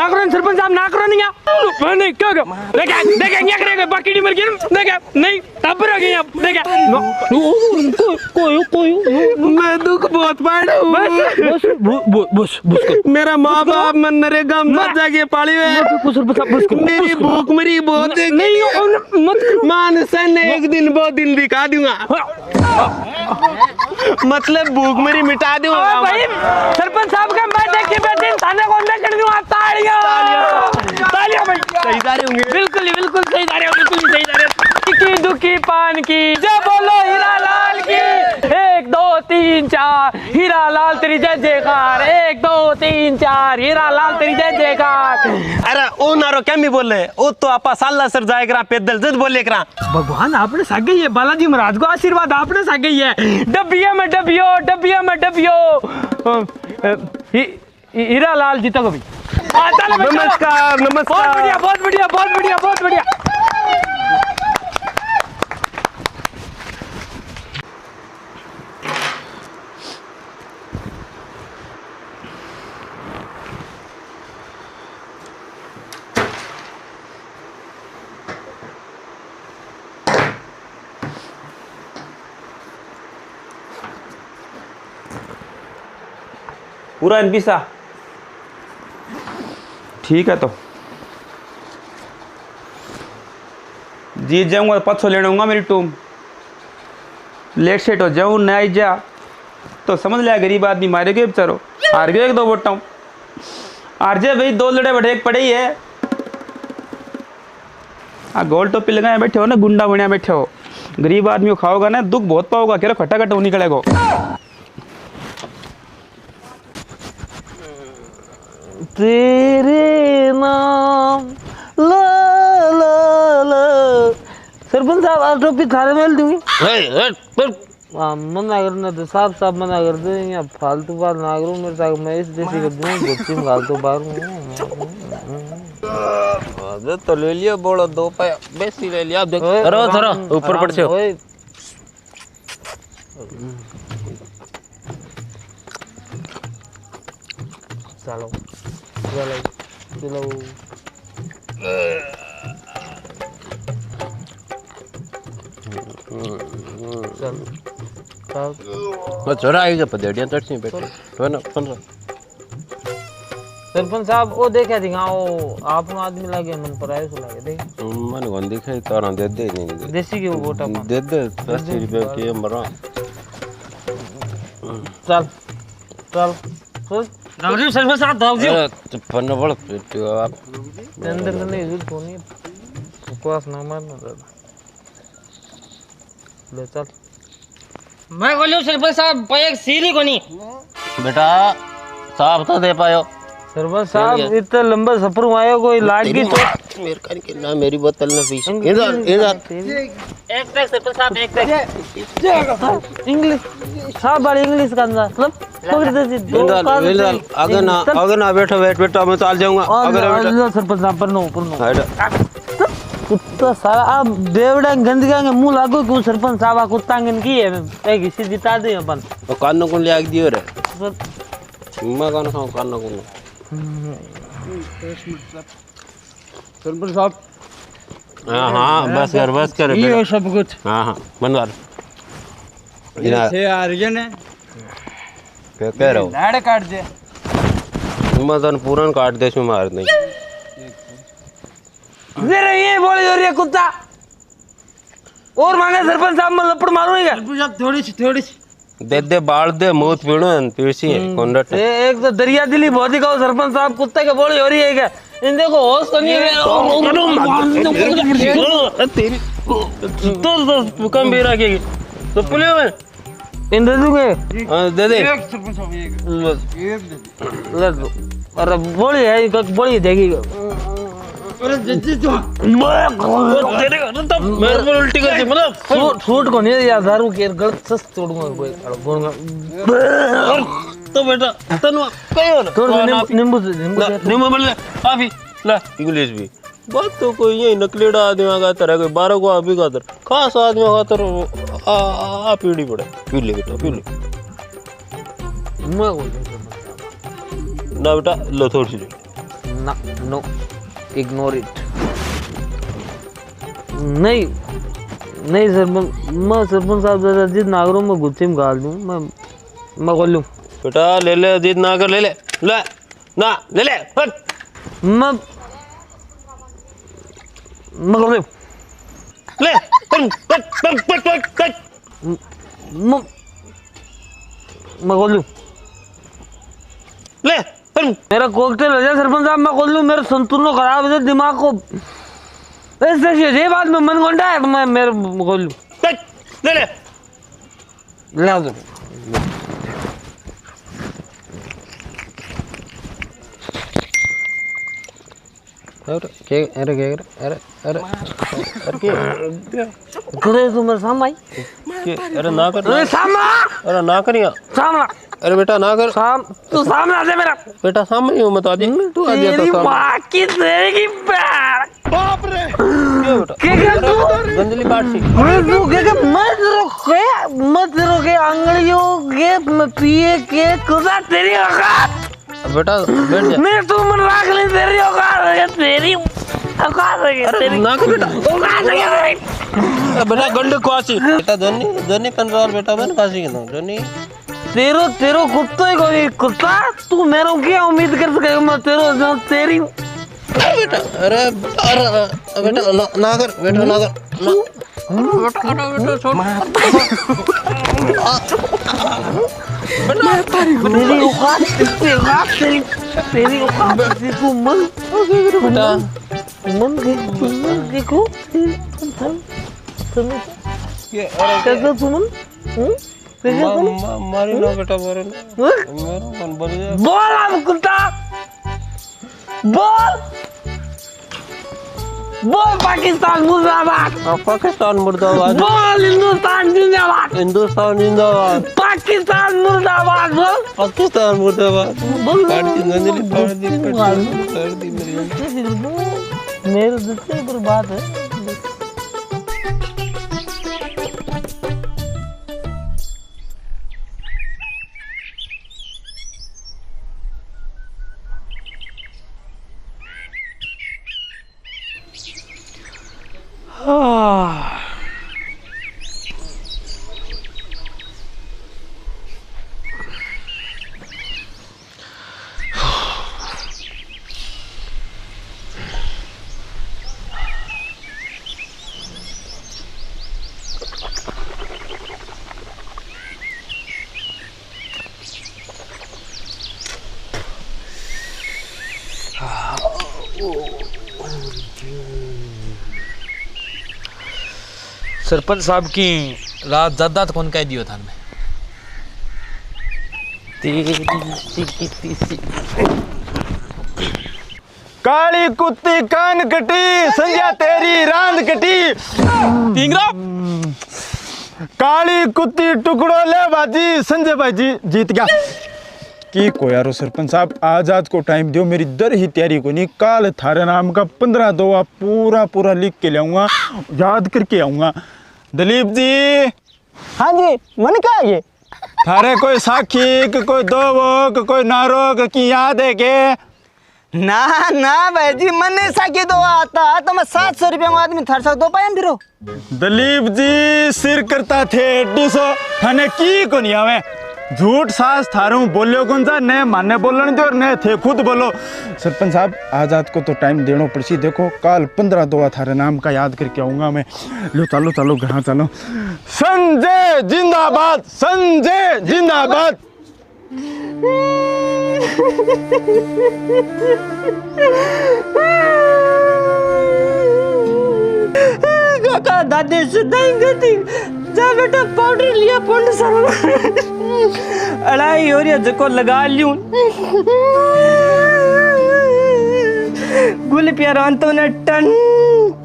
करो सरपंच साहब ना करो नहीं क्या देखे क्या करेगा बाकी नहीं मर गया नहीं तब रह गए देखे कोई मैं दुख बहुत पाड़ा बस मेरा माँ बाप मन नरेगा मर जाके पाली हुए, मेरी भूख मरी बहुत नहीं मान सन एक दिन 2 दिन दिखा दूंगा, मतलब भूख मरी मिटा दूंगा भाई। सरपंच साहब का मैं देख के बैठे थाने को अंदर कर दूंगा। तालियां भाई सही जा रहे होंगे। बिल्कुल सही जा रहे हो, बिल्कुल सही जा रहे हो। की दुखी पान की जय बोलो हीरालाल की। 1 2 3 3 4 हीरा लाल तेरी जय जयकार 1 2 3 4 हीरा लाल तेरी जय जयकार। अरे ओ नारो केमी बोले ओ तो आपा साला सर जाए करा पैदल जद बोले करा। भगवान आपने सागे ये बालाजी महाराज को आशीर्वाद आपने सागे है। डबिया में डबियो हीरा लाल जी तक भी। नमस्कार नमस्कार। बहुत बढ़िया। पूरा एनपीसा ठीक है। तो जीत जाऊंगा पछो लेना होगा मेरी टूम। लेट सेट हो जाऊं न आई जा तो समझ लिया गरीब आदमी मारे गए बेचारो। हार गए 1 2 वोटा हार जाए भाई। 2 लड़े बड़े एक पड़े ही है। गोल टोपी लगाए बैठे हो ना गुंडा बनिया बैठे हो। गरीब आदमी को खाओगा ना दुख बहुत पाओगा। कह रहे खटाखट निकलेगा। तेरे नाम ला ला ला। सरपंच साहब आप टोपी थारे में दूंगी। मना करना तो साफ मना कर दो। यहाँ फालतू बात ना करो मेरे साथ। मैं इस देसी को दूँ गुच्ची में फालतू बाहर तो ले लिया बोलो 2 पाया बेसी ले लिया। देख थरो ऊपर पड़ से चलो छोरा आएगा पदेड़ियां तड़सी बैठे तो ना 15। सरपंच साहब वो देखा दिखाओ आप आदमी लागे मन पर आए सुना के देख मन कौन दिखाई तारा दे दे नहीं देसी के वोटा दे 80 रुपए के मरा। चल रामजी सरपंच साहब दावजी फन बड़ पेटो आप अंदर से नहीं झूठ होनी बकवास ना मारना दादा। ले चल मैं बोलियो सरपंच साहब पैक सीरी कोनी बेटा साहब तो दे पायो। सरपंच साहब इतना लंबा सफर आयो कोई लाग की तो मेरे कर के ना मेरी बोतल ना पीस इधर एक पैक सरपंच साहब एक पैक इंग्लिश साहब बड़ी इंग्लिश का मतलब पकड़ दे दो इधर आगे ना बैठो बेटा मैं चल जाऊंगा। अगर सरपंच साहब पर नो कुत्ता सारा आप बेवड़ा गंदगा के मुंह लागो क्यों सरपंच साहब कुत्ता गन की है एक इसी जिता दे अपन तो कान को ले दियो रे मैं कौन खाऊं कान को सरपंच साहब। हां बस कर ये सब कुछ हां मनवार छे आ रही है ने क्या कह रहा हूं लाड़ काट दे मदन पूरन काट दे सु मार नहीं। जरा ये बोले और ये कुत्ता और मांगे सरपंच साहब मैं लपड़ मारूंगा। सरपंच साहब थोड़ी सी दे बाल दे मुंह पीणो पीसी कोंडट एक तो दरिया दिली बहुत ही कहो सरपंच साहब कुत्ते के बोले हो रही है क्या इन देखो होश तो नहीं है तेरी तो कम भी रखेगी तो पुलियो में इन दे दूंगे। दे दे एक सरपंच साहब एक ले दो। अरे बोली है बोली देगी अरे जज्जी तो तेरे तो मेरे पर उल्टी कर दी मतलब सूट को नहीं यार दारू के गलत सस तोड़ूंगा कोई बोलूंगा तो बेटा तनु कयो ना नींबू बोल काफी ला इंग्लिश भी बात तो कोई ये नकलीड़ा आदमी का तरह कोई 12 को अभी का तरह खास आदमी का तरह आ पीड़ी पड़े पी ले बेटा पी ले ना बेटा लो थोड़ी सी ना नो इग्नोर इट नहीं मैं सरपंच साहब दादा जिद नागरों में गुच्छे में गाल दूँ मैं खोल लूँ बेटा ले जिद ना कर ले ना ले मैं खोल लूँ ले मैं खोल लूँ ले मेरा कॉकटेल हो जाए सरपंच साहब मैं खोल लूँ मेरे संतुलन खराब है दिमाग को ऐसे ये बात में मन गोंडा है मैं मेरे खोल लूँ ले ले अरे के अरे के अरे अरे अरे के करे तुम सामाई के अरे ना कर अरे सामा अरे ना करिया सामना अरे बेटा ना कर साम तू सामना दे मेरा बेटा सामने हूं मैं तो आज तू आ गया तेरी तो माँ की तेरी पैर बाप रे क्या बेटा क्या तू गंदली बात सी तू क्या मत रोके अंगलियों के पिए के खुदा तेरी औकात बेटा बैठ जा मैं तू मन राख ले तेरी औकात है तेरी औकात है तेरी ना कर बेटा औकात है बेटा गंड क्वासी बेटा धोनी धोनी कंट्रोल बेटा मैंने कासी के धोनी तेरो कुत्ता ही कोई कुत्ता तू मेरे क्या उम्मीद कर सकेगा मैं तेरो तेरी बेटा अरे अरे बेटा ना कर बेटा ना कर बेटा छोड़ मेरी औकात तेरी औकात तू मन बेटा मन देखो कैसे तुम मारी ना बेटा मारी ना मेरा कौन बोल जाए बोल अब कुत्ता बोल बोल पाकिस्तान मुर्दाबाद पाकिस्तान मुर्दाबाद बोल हिंदुस्तान जिंदाबाद हिंदुस्तान जिंदाबाद पाकिस्तान मुर्दाबाद बोल पाकिस्तान मुर्दाबाद बोल काट दी गंदली कर दी मेरे दिल से बर्बाद है सरपंच साहब की रात ज्यादा तो कौन कह दियो था मैं काली कुत्ती कान कटी संध्या तेरी रांद कटी टिंगरा काली कुत्ती टुकड़ो ले बाजी संजय भाई जीत गया की को यारो सरपंच साहब आज को टाइम दियो मेरी दर ही तैयारी को नहीं काल थारे नाम का 15 दोआ पूरा लिख के लाऊंगा याद करके आऊंगा दलीप जी हाँ जी मन क्या है ये थारे कोई साखी कोई दो कोई नारो की याद है के ना ना भाई जी मन ऐसा के दो आता तो मैं 700 रुपया में आदमी थर सकता पाया फिर दलीप जी सिर करता थे 200 थाने की को नहीं आवे झूठ सास थारू बोलियो कौन सा ने माने बोलन दो ने थे खुद बोलो सरपंच साहब आजाद को तो टाइम देनो पड़सी देखो काल 15 दोआ थारे नाम का याद करके आऊंगा मैं लो चलो घर चलो संजय जिंदाबाद संजय जिंदाबाद काका दादी सुधाई गती जा बेटा पाउडर लिया पंड सर अड़ाई हो रही जको लगा लियूं गुल प्यारा तो ने टन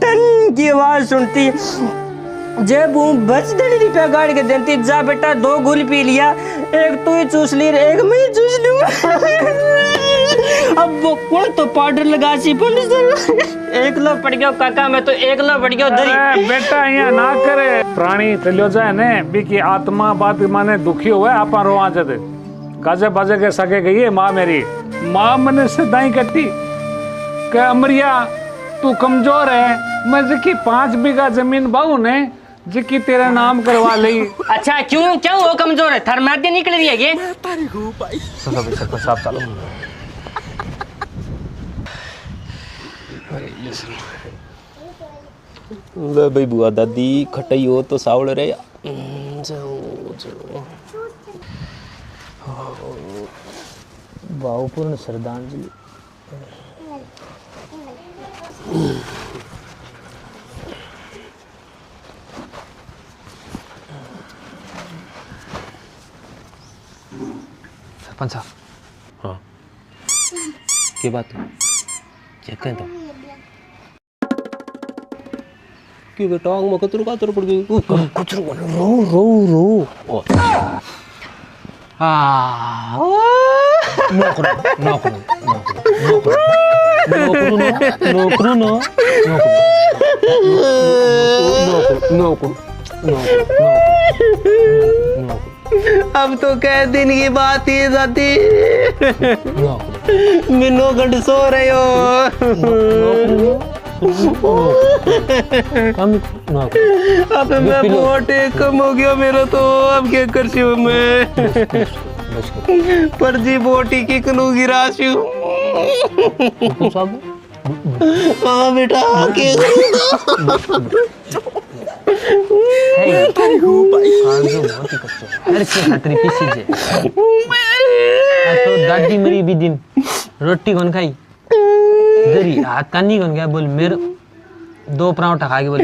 टन की आवाज सुनती जब वो बच 1.5 रुपया गाड़ के देती जा बेटा 2 गुल पी लिया एक तू ही चूस ली एक मैं ही चूस लूंगा अब वो कौन तो पाउडर लगा सी पंड सर एक लो पड़ गयो काका मैं तो एक लो पड़ गयो दरी बेटा यहाँ ना करे प्राणी चलियो जाए ने बी की आत्मा बात माने दुखी हुए आपा रोआ जद काजे बाजे के सके गई है माँ मेरी माँ मने सिधाई कटी के अमरिया तू कमजोर है मैं जिकी 5 बीघा जमीन बाहू ने जिकी तेरा नाम करवा ली अच्छा क्यों क्या वो कमजोर है थर मार निकल रही है ये सरपंच साहब चलो ले भाई बुआ दादी खटाई हो तो सावड़ रे जाओ भावपूर्ण श्रद्धांजलि सरपंच साहब हाँ क्या बात है चेक करें तो क्यों बेटा आंग में कतरू कातर पड़ गई कुछ रो रो रो हाँ नौकरू अब तो कह दिन की बात ही जाती मिनो घंटे सो रहे हो अब मैं बहुत कम हो गया मेरा तो अब क्या कर सी मैं पर जी बोटी की कनू गिरा सी हाँ बेटा दादी मरी भी दिन रोटी कौन खाई दरी हाथ कानी कौन गया बोल मेरे 2 पराठा खा के बोल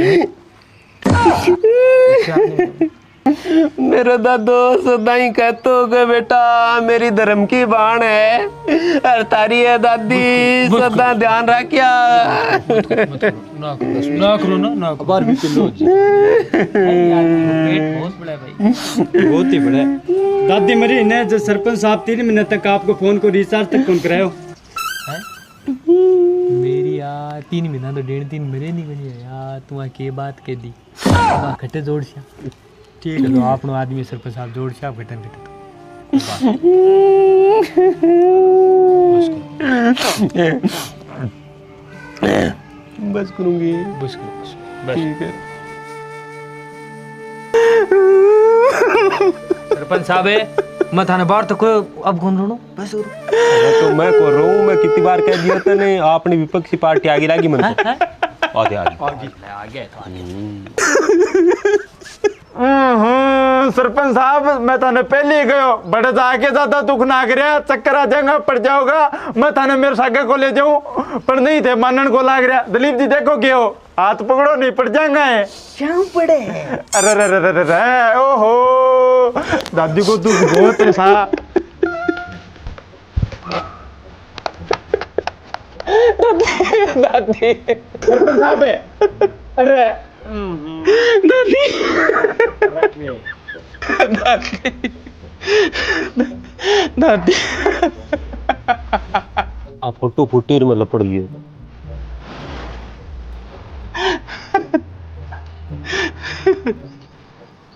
मेरा दादो सदा ही कहते हो कि बेटा मेरी धर्म की बाण है और तारी है दादी सदा ध्यान रखिया ना करो ना बार भी पिलो जी पेट बहुत बड़ा है भाई बहुत ही बड़ा है। दादी मरी ने जो सरपंच साहब 3 महीने तक आपको फोन को रिचार्ज तक कौन करायो मेरी यार 3 महीना तो 3.5 महीने नहीं बनी है यार तुम के बात कह दी घटे जोड़ सिया ठीक है तो आपनो आदमी सरपंच साहब जोड़ सिया घटन बस करूंगी बस ठीक है सरपंच साहब मैं थाने बाहर तो कोई अब कौन रोनो बस तो मैं को रो मैं कितनी बार कह दिया था ने आपने विपक्षी पार्टी आगे लागी मन आगे सरपंच साहब मैं थाने पहले ही गयो बड़े जाके ज्यादा दुख ना कर चक्कर आ जाएगा पड़ जाओगा मैं थाने मेरे सागे को ले जाऊं पर नहीं थे मानन को लाग रहा दिलीप जी देखो क्या हो हाथ पकड़ो नहीं पड़ जाएगा है क्यों पड़े अरे ओहो दादी को दुख बहुत है सा दादी सरपंच साहब अरे दादी दादी आप फोटो फुटेर में लपड़ गए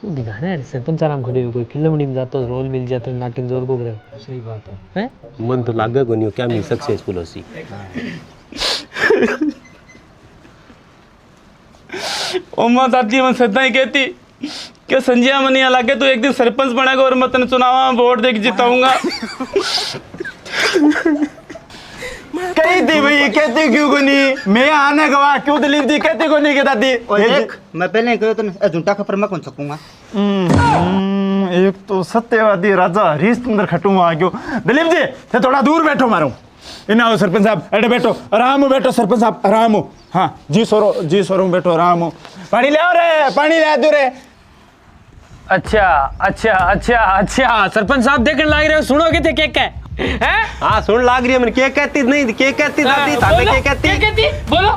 दिखाना है सरपंच आराम खड़े हो कोई फिल्म में जाता रोल मिल जाता नाटक जोर को करे सही बात है मन तो लागे को नहीं क्या मैं सक्सेसफुल होसी ओमा दादी मैं सदा ही कहती कि संजय मनिया लागे तो एक दिन सरपंच बनेगा और मैं तेने चुनाव में वोट देके जिताऊंगा कही थी भाई कहती क्यों को नहीं मैं आने गवा क्यों दिलीप जी कहती को नहीं के दादी देख मैं पहले कहो तो झूठा खबर मैं कौन सकूंगा एक तो सत्यवादी राजा हरिश्चंद्र खटू आ गयो दिलीप जी थे थोड़ा दूर बैठो मारो इना हो सरपंच साहब अरे बैठो आराम हो बैठो सरपंच साहब आराम हो हाँ जी सोरो बैठो आराम हो पानी ले आओ रे पानी ले दो रे अच्छा अच्छा अच्छा अच्छा सरपंच साहब देखने लग रहे हो सुनोगे थे क्या क्या हैं हाँ सुन लाग रही है मैंने क्या कहती नहीं क्या कहती दादी ताने क्या कहती बोलो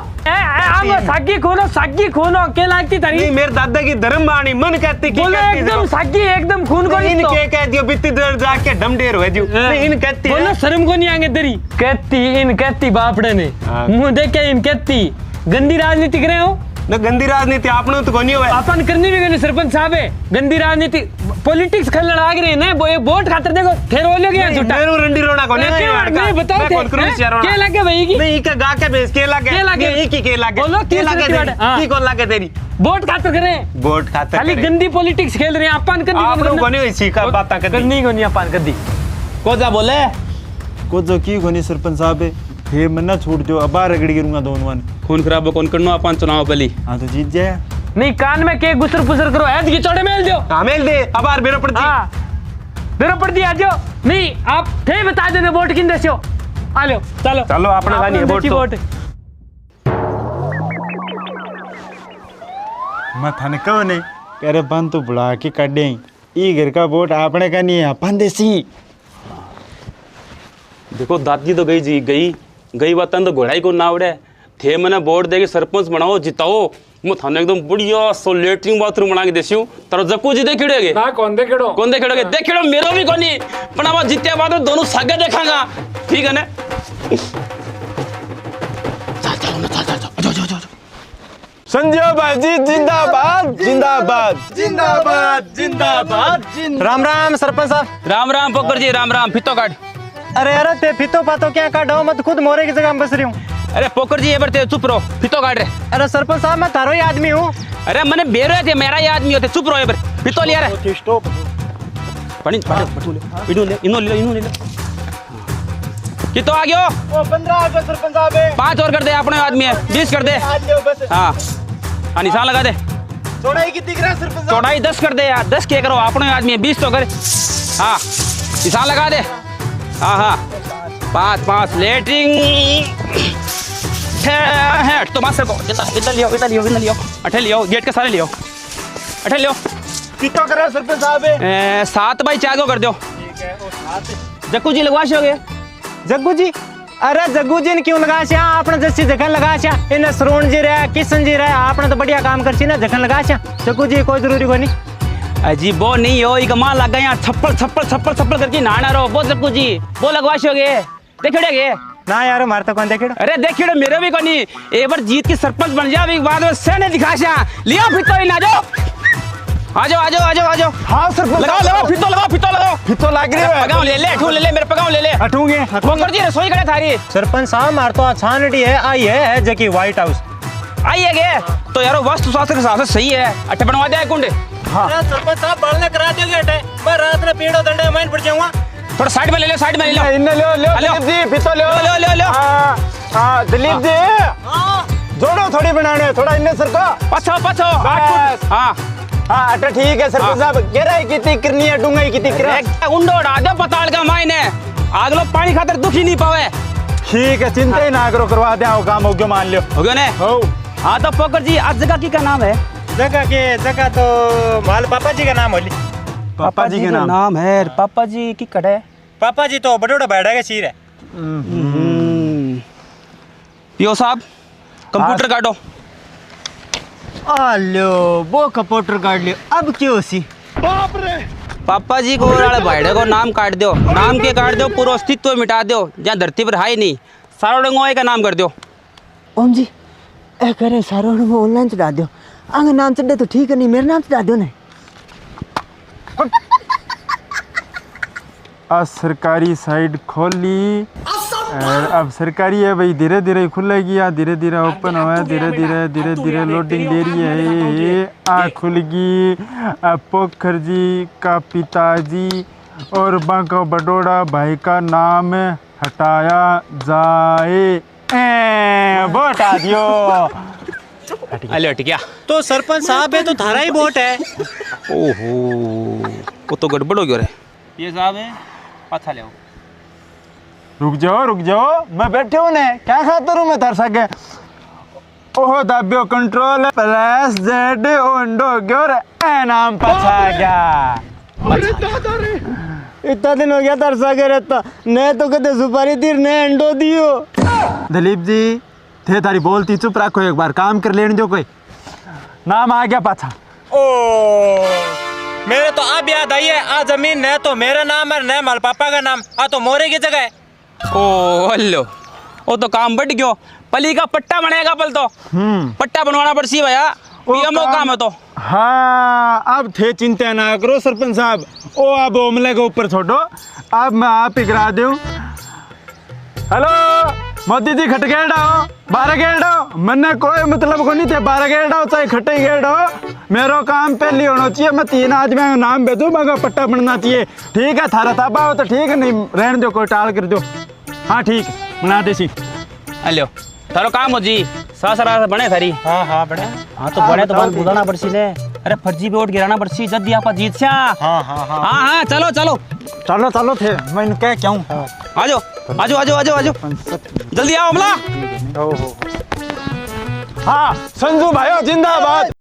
सागी खूनो के लागती तारी नहीं मेरे दादा की धर्म वाणी मन कहती बोलो एकदम सागी एकदम खून को इन क्या कहती हो बित्ती देर जाके डमडेर हो जू इन कहती बोलो शर्म को नहीं आगे तेरी कहती बापड़े ने मुंह देख के इन कहती गंदी राजनीति करे हो ना गंदी राजनीति आपने तो कोनी हो अपन करनी भी गनी सरपंच साहब है गंदी राजनीति पॉलिटिक्स खेलने लाग रहे हैं वो वोट खातर देखो फिर हो लोगे झूठा मेरू रंडी रोना को नहीं बताओ क्या लगे भाई की नहीं का गा के बेच के लगे एक ही के लगे बोलो के लगे की को लगे तेरी वोट खातर करे वोट खातर खाली गंदी पॉलिटिक्स खेल रहे हैं अपन कर आप लोग कोनी होई सीखा बातें करनी कोनी अपन कर दी को जा बोले को जो की कोनी सरपंच साहब हे मन्ना छूट जो अब रगड़ी गिरूंगा दोनों खून खराब कौन करना अपन चुनाव पहली हाँ तो जीत जाए नहीं कान में के गुसर पुसर करो ऐद की चौड़े मेल दो हाँ मेल दे अब आर मेरा पड़ती मेरा पड़ती आ जाओ नहीं आप थे बता देने वोट किन देशो आ लो चलो चलो अपने गानी है वोट मैं थाने कहो नहीं अरे बन तो बुला के काटे ई घर का वोट आपने का नहीं है अपन देसी देखो दादी तो गई जी गई वतन तो घोड़ा ही को ना उड़े थे मैंने वोट देके सरपंच बनाओ जिताओ मैं थाने एकदम बढ़िया सो लेटरिन बाथरूम बना के देसी हूँ तारो जकूजी देखिड़ेगे ना कौन देखिड़ो देखिड़ो मेरो भी कोनी पण अब जित्या बाद में दोनों सागे देखांगा ठीक है ना संजय बाजी जिंदाबाद जिंदाबाद जिंदाबाद जिंदाबाद राम राम सरपंच साहब। राम पोकर जी राम फितो काट। अरे अरे ते फितो पातो क्या काटो, मैं तो खुद मोरे की जगह में बस रही हूँ। अरे पोकर जी ये बरते चुप रहो फितो काट रहे। अरे सरपंच साहब मैं तारो ही आदमी हूँ। अरे मैंने बेरो थे मेरा ही आदमी होते चुप रहो ये बर फितो लिया रे पड़ी इनो ले कितो आ गयो 15 आ गए सरपंच साहब। 5 और कर दे अपने आदमी है 20 कर दे। हाँ हाँ निशान लगा दे। चौड़ाई कितनी करा सरपंच साहब? चौड़ाई 10 कर दे यार 10 के करो अपने आदमी है 20 तो कर। हाँ निशान लगा दे। हाँ 5 लेटरिंग है तो मास्टर को इधर लियो अठे लियो गेट के सारे लियो अठे लियो। कितो करा सरपंच साहब? 7 बाई 4 को कर दो। जक्कू जी लगवा शोगे जग्गू जी? अरे जग्गू जी ने क्यों लगा छा? आपने जैसी जगह लगा छा इन्हें श्रोण जी रहा किशन जी रहा आपने तो बढ़िया काम कर छी ना जगह लगा छा। जग्गू जी कोई जरूरी को नहीं। अजी वो नहीं हो एक मां लग गया छप्पल करके नहाना रहो वो जग्गू जी वो लगवा शोगे देखिड़ेगे ना यार हमारे तो कौन देखिड़ो। अरे देखिड़ो मेरे भी कोनी एक बार जीत के सरपंच बन जा बाद में सेने दिखा छा लियो फितो ही ना जाओ आ जाओ। हाँ सरपंच लगाओ फितो लग रही है। पगाव ले मेरे पगाव ले अठूंगे पोकर जी रसोई करे थारी। सरपंच साहब मार तो छानटी है आई है जकी व्हाइट हाउस आई है गे तो यारो वास्तु शास्त्र के हिसाब से सही है अट्ठे बनवा दे कुंड। हाँ सरपंच साहब बालने करा दोगे अटे मैं रात में पेड़ो दंडे में पड़ जाऊंगा। थोड़ा साइड में ले लो इन्हें लो दिलीप जी फितो लो। हाँ दिलीप जी जोड़ो थोड़ी बनाने थोड़ा इन्हें सरको पछो हाँ अच्छा ठीक है सरपंच साहब गहराई कितनी करनी है डूंगाई कितनी कर उंडो उड़ा दे पताल का मायने आगलो पानी खातर दुखी नहीं पावे। ठीक है चिंता ही ना करो करवा दे काम हो गया मान लियो हो गया ने। हाँ तो पोकर जी आज जगह की क्या नाम है? जगह तो माल पापा जी का नाम होली। पापा जी का नाम है पापा जी की कट है। पापा जी तो बड़ोड़ा बैठा का चीर है। पियो साहब कंप्यूटर काटो। लो वो कंप्यूटर काट लियो अब क्यों सी बाप रे पापा जी को वाले भाईडे को नाम काट दो नाम के काट दो पूरा अस्तित्व मिटा दो जहाँ धरती पर है ही नहीं सारा डंगोए का नाम कर दो। ओम जी ए करे सारो में ऑनलाइन चढ़ा दो अगर नाम चढ़े तो ठीक है नहीं मेरा नाम चढ़ा दो ना। आज सरकारी साइट खोली अब सरकारी है भाई धीरे धीरे खुलेगी या धीरे धीरे ओपन हुआ है धीरे धीरे लोडिंग ले रही है। आ खुल गई। पोखर जी का पिताजी और बांका बडोड़ा भाई का नाम हटाया जाए। वोट आ दियो। अले टिकिया तो सरपंच साहब है तो थारा ही वोट है। ओहो वो तो गड़बड़ हो गया रे। ये साहब है पाछा ले रुक जाओ मैं बैठे हूँ ने क्या खाता हूँ मैं थार सके। ओहो दाबियो कंट्रोल प्लस जेड ओंडो ग्योर ए नाम पाछा गया। इतना दिन हो गया तार सके रहता ने तो कदे सुपारी तीर ने अंडो दियो। दिलीप जी थे तारी बोलती चुप रखो एक बार काम कर लेने जो कोई नाम आ गया पाछा। ओ मेरे तो अब याद आई है आ जमीन न तो मेरा नाम है न माल पापा का नाम आ तो मोरे की जगह है। ओ हल्लो वो तो काम बढ़ गयो पली का पट्टा बनेगा पल तो पट्टा बनवाना पड़सी भैया पीएमओ काम है तो। हाँ अब थे चिंता ना करो सरपंच साहब ओ अब ओमले के ऊपर छोड़ो अब मैं आप ही करा दूं। हेलो मोदी जी खट गेड़ आओ 12 गेड़ आओ मैंने कोई मतलब को नहीं थे 12 गेड़ आओ चाहे खटे गेड़ आओ मेरो काम पहले होना चाहिए। मैं 3 आदमी का नाम भेजू मगर पट्टा बनना चाहिए ठीक है थारा ताबा हो तो ठीक है नहीं रहने दो कोई टाल कर दो। हाँ ठीक बना दे सी। हेलो थारो काम हो जी सासरा बने थारी। हाँ बड़े हाँ तो बने तो बात बुलाना पड़सी ने। अरे फर्जी पे वोट गिराना पड़सी जल्दी आपा जीत छा। हाँ चलो थे मैं क्या क्यों आजो जल्दी आओ अमला। हाँ संजू भाइयों जिंदाबाद।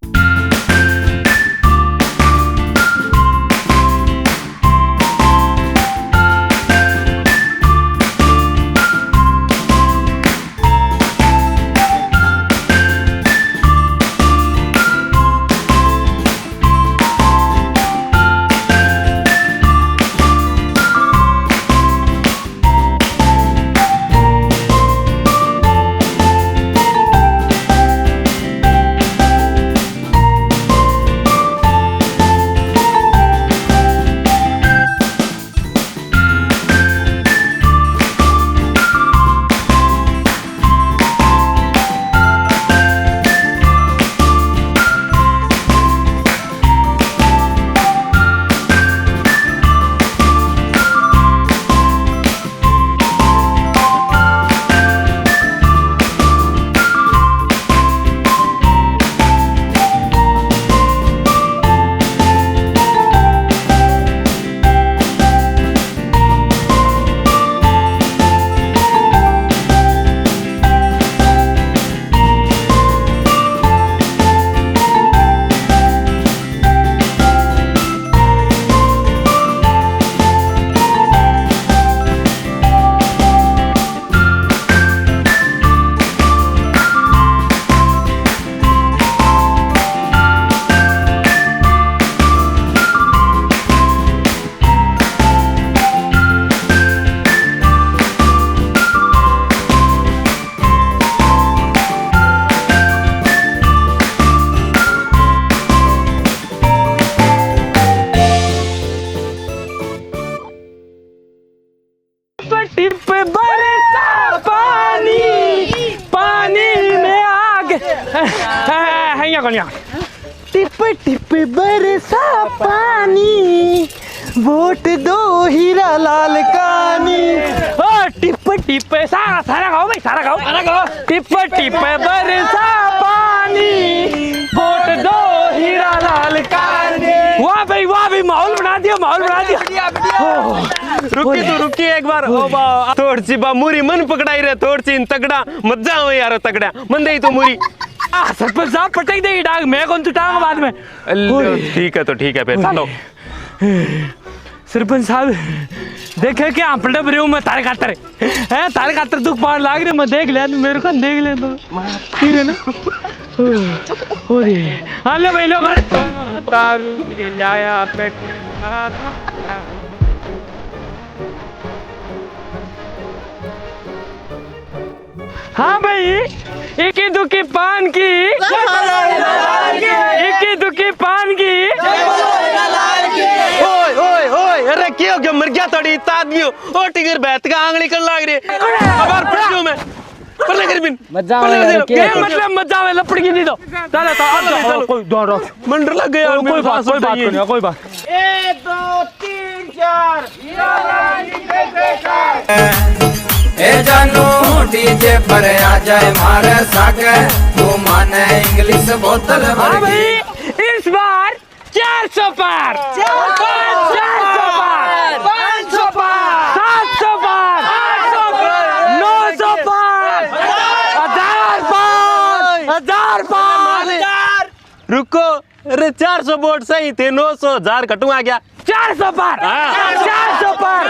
टिप बरसा पानी, पानी में आग। टिप टिप बरसा पानी, वोट दो हीरा लाल कानी। ओ टिप टिप सारा सारा गाओ भाई, सारा गाओ, सारा गाओ। टिप टिप बरसा पानी, वोट दो हीरा लाल कानी। वाह भाई वाह भाई, माहौल बना दिया, माहौल बना दिया। रुकी तो रुकी एक बार। ओ बा थोड़ी सी बा मुरी मन पकड़ाई रे, थोड़ी सी तगड़ा मजा हो यार, तगड़ा मन दे तो मुरी। सरपंच साहब पटक देगी डांग, मैं कौन तू टांग बाद में। ठीक है तो ठीक है, फिर चलो। सरपंच साहब देखे क्या पलटे भरे मैं तारे खातर है, तारे खातर दुख पार लाग रहे, मैं देख लिया मेरे को देख ले तो ठीक है ना। हेलो भाई लोग, हाँ भाई इक्की दुखी पान की, इक्की दुखी पान की। ओए ओए ओए, अरे क्यों क्यों मर गया थोड़ी आदमी हो। ओ टिगर बैठ का आंगली कर लाग रही। अबार पड़ियो मैं पल्ले कर बिन मजा मतलब मजा में लपड़ की नहीं दो। चलो चलो कोई डर मंडर लग गया। कोई बात नहीं, कोई बात। 1 2 3 4 ए जानू डीजे पर आ जाए मारे सागे, तू माने इंग्लिश बोतल भर भाई इस बार 400 पार, 400 पार, 500 पार, 700 पार, 800 पार, 900 पार, 1000 पार, 1000 पार। रुको, अरे 400 वोट सही थे, 900 1000 कटूंगा क्या। 400 पार, 400 पार।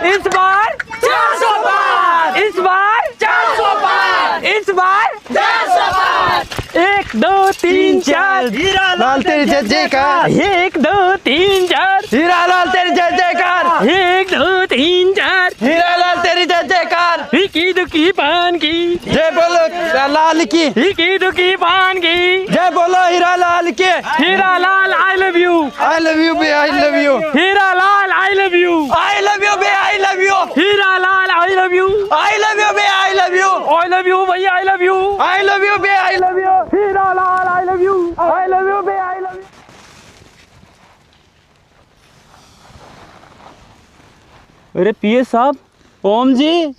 इस बार 400 पार, इस बार 400 पार, इस बार 400 पार। 1 2 3 4 हीरा लाल तेरी जय जयकार। 1 2 3 4 हीरा लाल तेरी जय जयकार। 1 2 3 4 हीरा लाल तेरी जय जयकार। इक्की दुखी पान की जय बोलो लाल की, इक्की दुखी पान की जय बोलो हीरा लाल के। Hira Lal I love you, I love you bae, I love you. Hira Lal I love you, I love you bae, I love you. Hira Lal I love you, I love you bae, I love you. I love you भैया, I love you, I love you bae, I love you. Hira Lal I love you, I love you bae, I love you. अरे PS साहब, ओम जी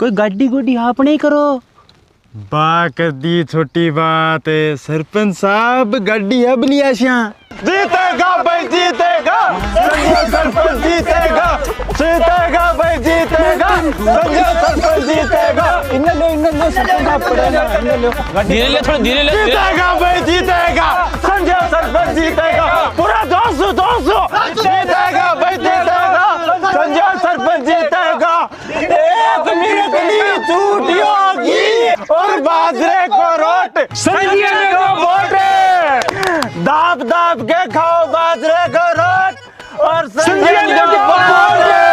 कोई गाड़ी गुड्डी आपने ही करो। बा कर दी छोटी बात है सरपंच साहब, गड्डी अब लिया श्या। जीतेगा भाई जीतेगा, संजय सरपंच जीतेगा, जीतेगा भाई जीतेगा, संजय सरपंच जीतेगा। इन्हें लो सरपंच आप पड़ेगा, इन्हें लो धीरे ले, थोड़ा धीरे ले। जीतेगा भाई जीतेगा, संजय सरपंच जीतेगा, पूरा 200 जीतेगा भाई जीतेगा, संजय सरपंच जीतेगा। एक मिनट लिए छूटी होगी और बाजरे को रोट, संजय को वोट है। दाब दाब के खाओ बाजरे को रोट और संजय को वोट है।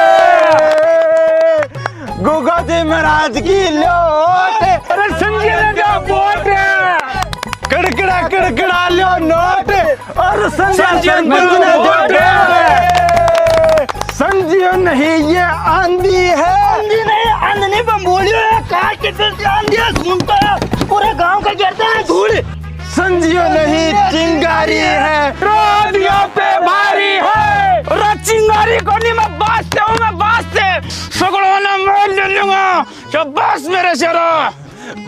गुगा जी महाराज की लोट, अरे संजय को वोट है। कड़कड़ा कड़कड़ा लो नोट और संजय सरपंच ने वोट है। संजय नहीं ये आंधी है, आंधी नहीं, आंधी बम्बोलियो है, काट के आंधी सुनता है, पूरे गांव का गिरता है धूल। संजय नहीं चिंगारी है, रोडियों पे भारी है। चिंगारी को नहीं मैं बाजते हूँ, मैं बाजते सगड़ों ने मैं ले लूंगा, शाबाश मेरे शेरा।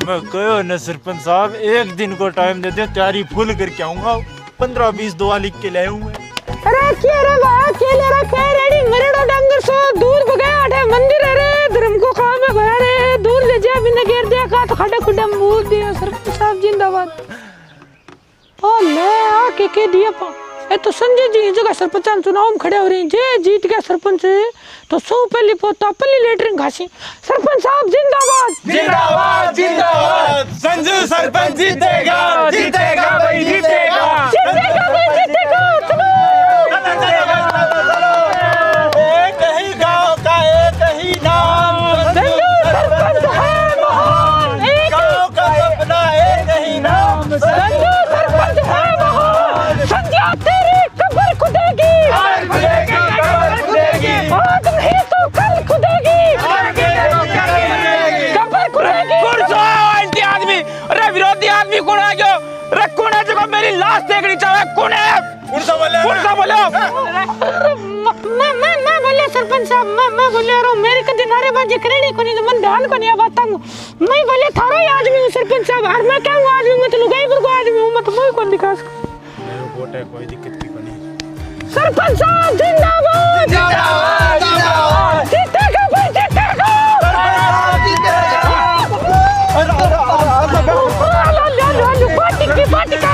मैं कहो न सरपंच साहब, एक दिन को टाइम दे दे, तैयारी फुल करके आऊंगा, 15-20 दुआ लिख के ले आऊंगा। अरे क्या रे बा केले रखे रेडी मरेड़ो डंगर सो दूर बगया आठे मंदिर है रे, धर्म को काम है भया रे, दूर ले जा बिना घेर दिया का तो खड़े खुडे मूल दिया। सरपंच साहब जिंदाबाद। ओ ले आ के दिया पा ए तो संजय जी जगह सरपंच चुनाव में खड़े हो रहे हैं, जे जीत गया सरपंच तो 100 पहली पोता पहली लेटरिंग घासी। सरपंच साहब जिंदाबाद, जिंदाबाद जिंदाबाद। संजय सरपंच जीतेगा, जीतेगा भाई जीतेगा, जीतेगा भाई जीतेगा। चलो एक ही गांव का एक ही नाम, संजय सरपंच है महान, एक गांव का अपना एक ही नाम, संजय सरपंच है महान। संजय तेरी कब्र खुदेगी, आज खुदेगी, कब्र खुदेगी, आज नहीं तो कल खुदेगी। साहब मैं बोले रहा हूँ मेरी कभी नारेबाजी करेनी को नहीं तो मन ध्यान को नहीं आता हूँ मैं बोले थारा ही आदमी हूँ सरपंच साहब और मैं क्या हूँ आदमी मैं तो लुगाई को आदमी हूँ मैं तो मैं कौन दिखा सकूँ वोट है कोई दिक्कत की नहीं। सरपंच साहब जिंदाबाद जिंदाबाद जिंदाबाद जीतेगा भाई जीतेगा पार्टी का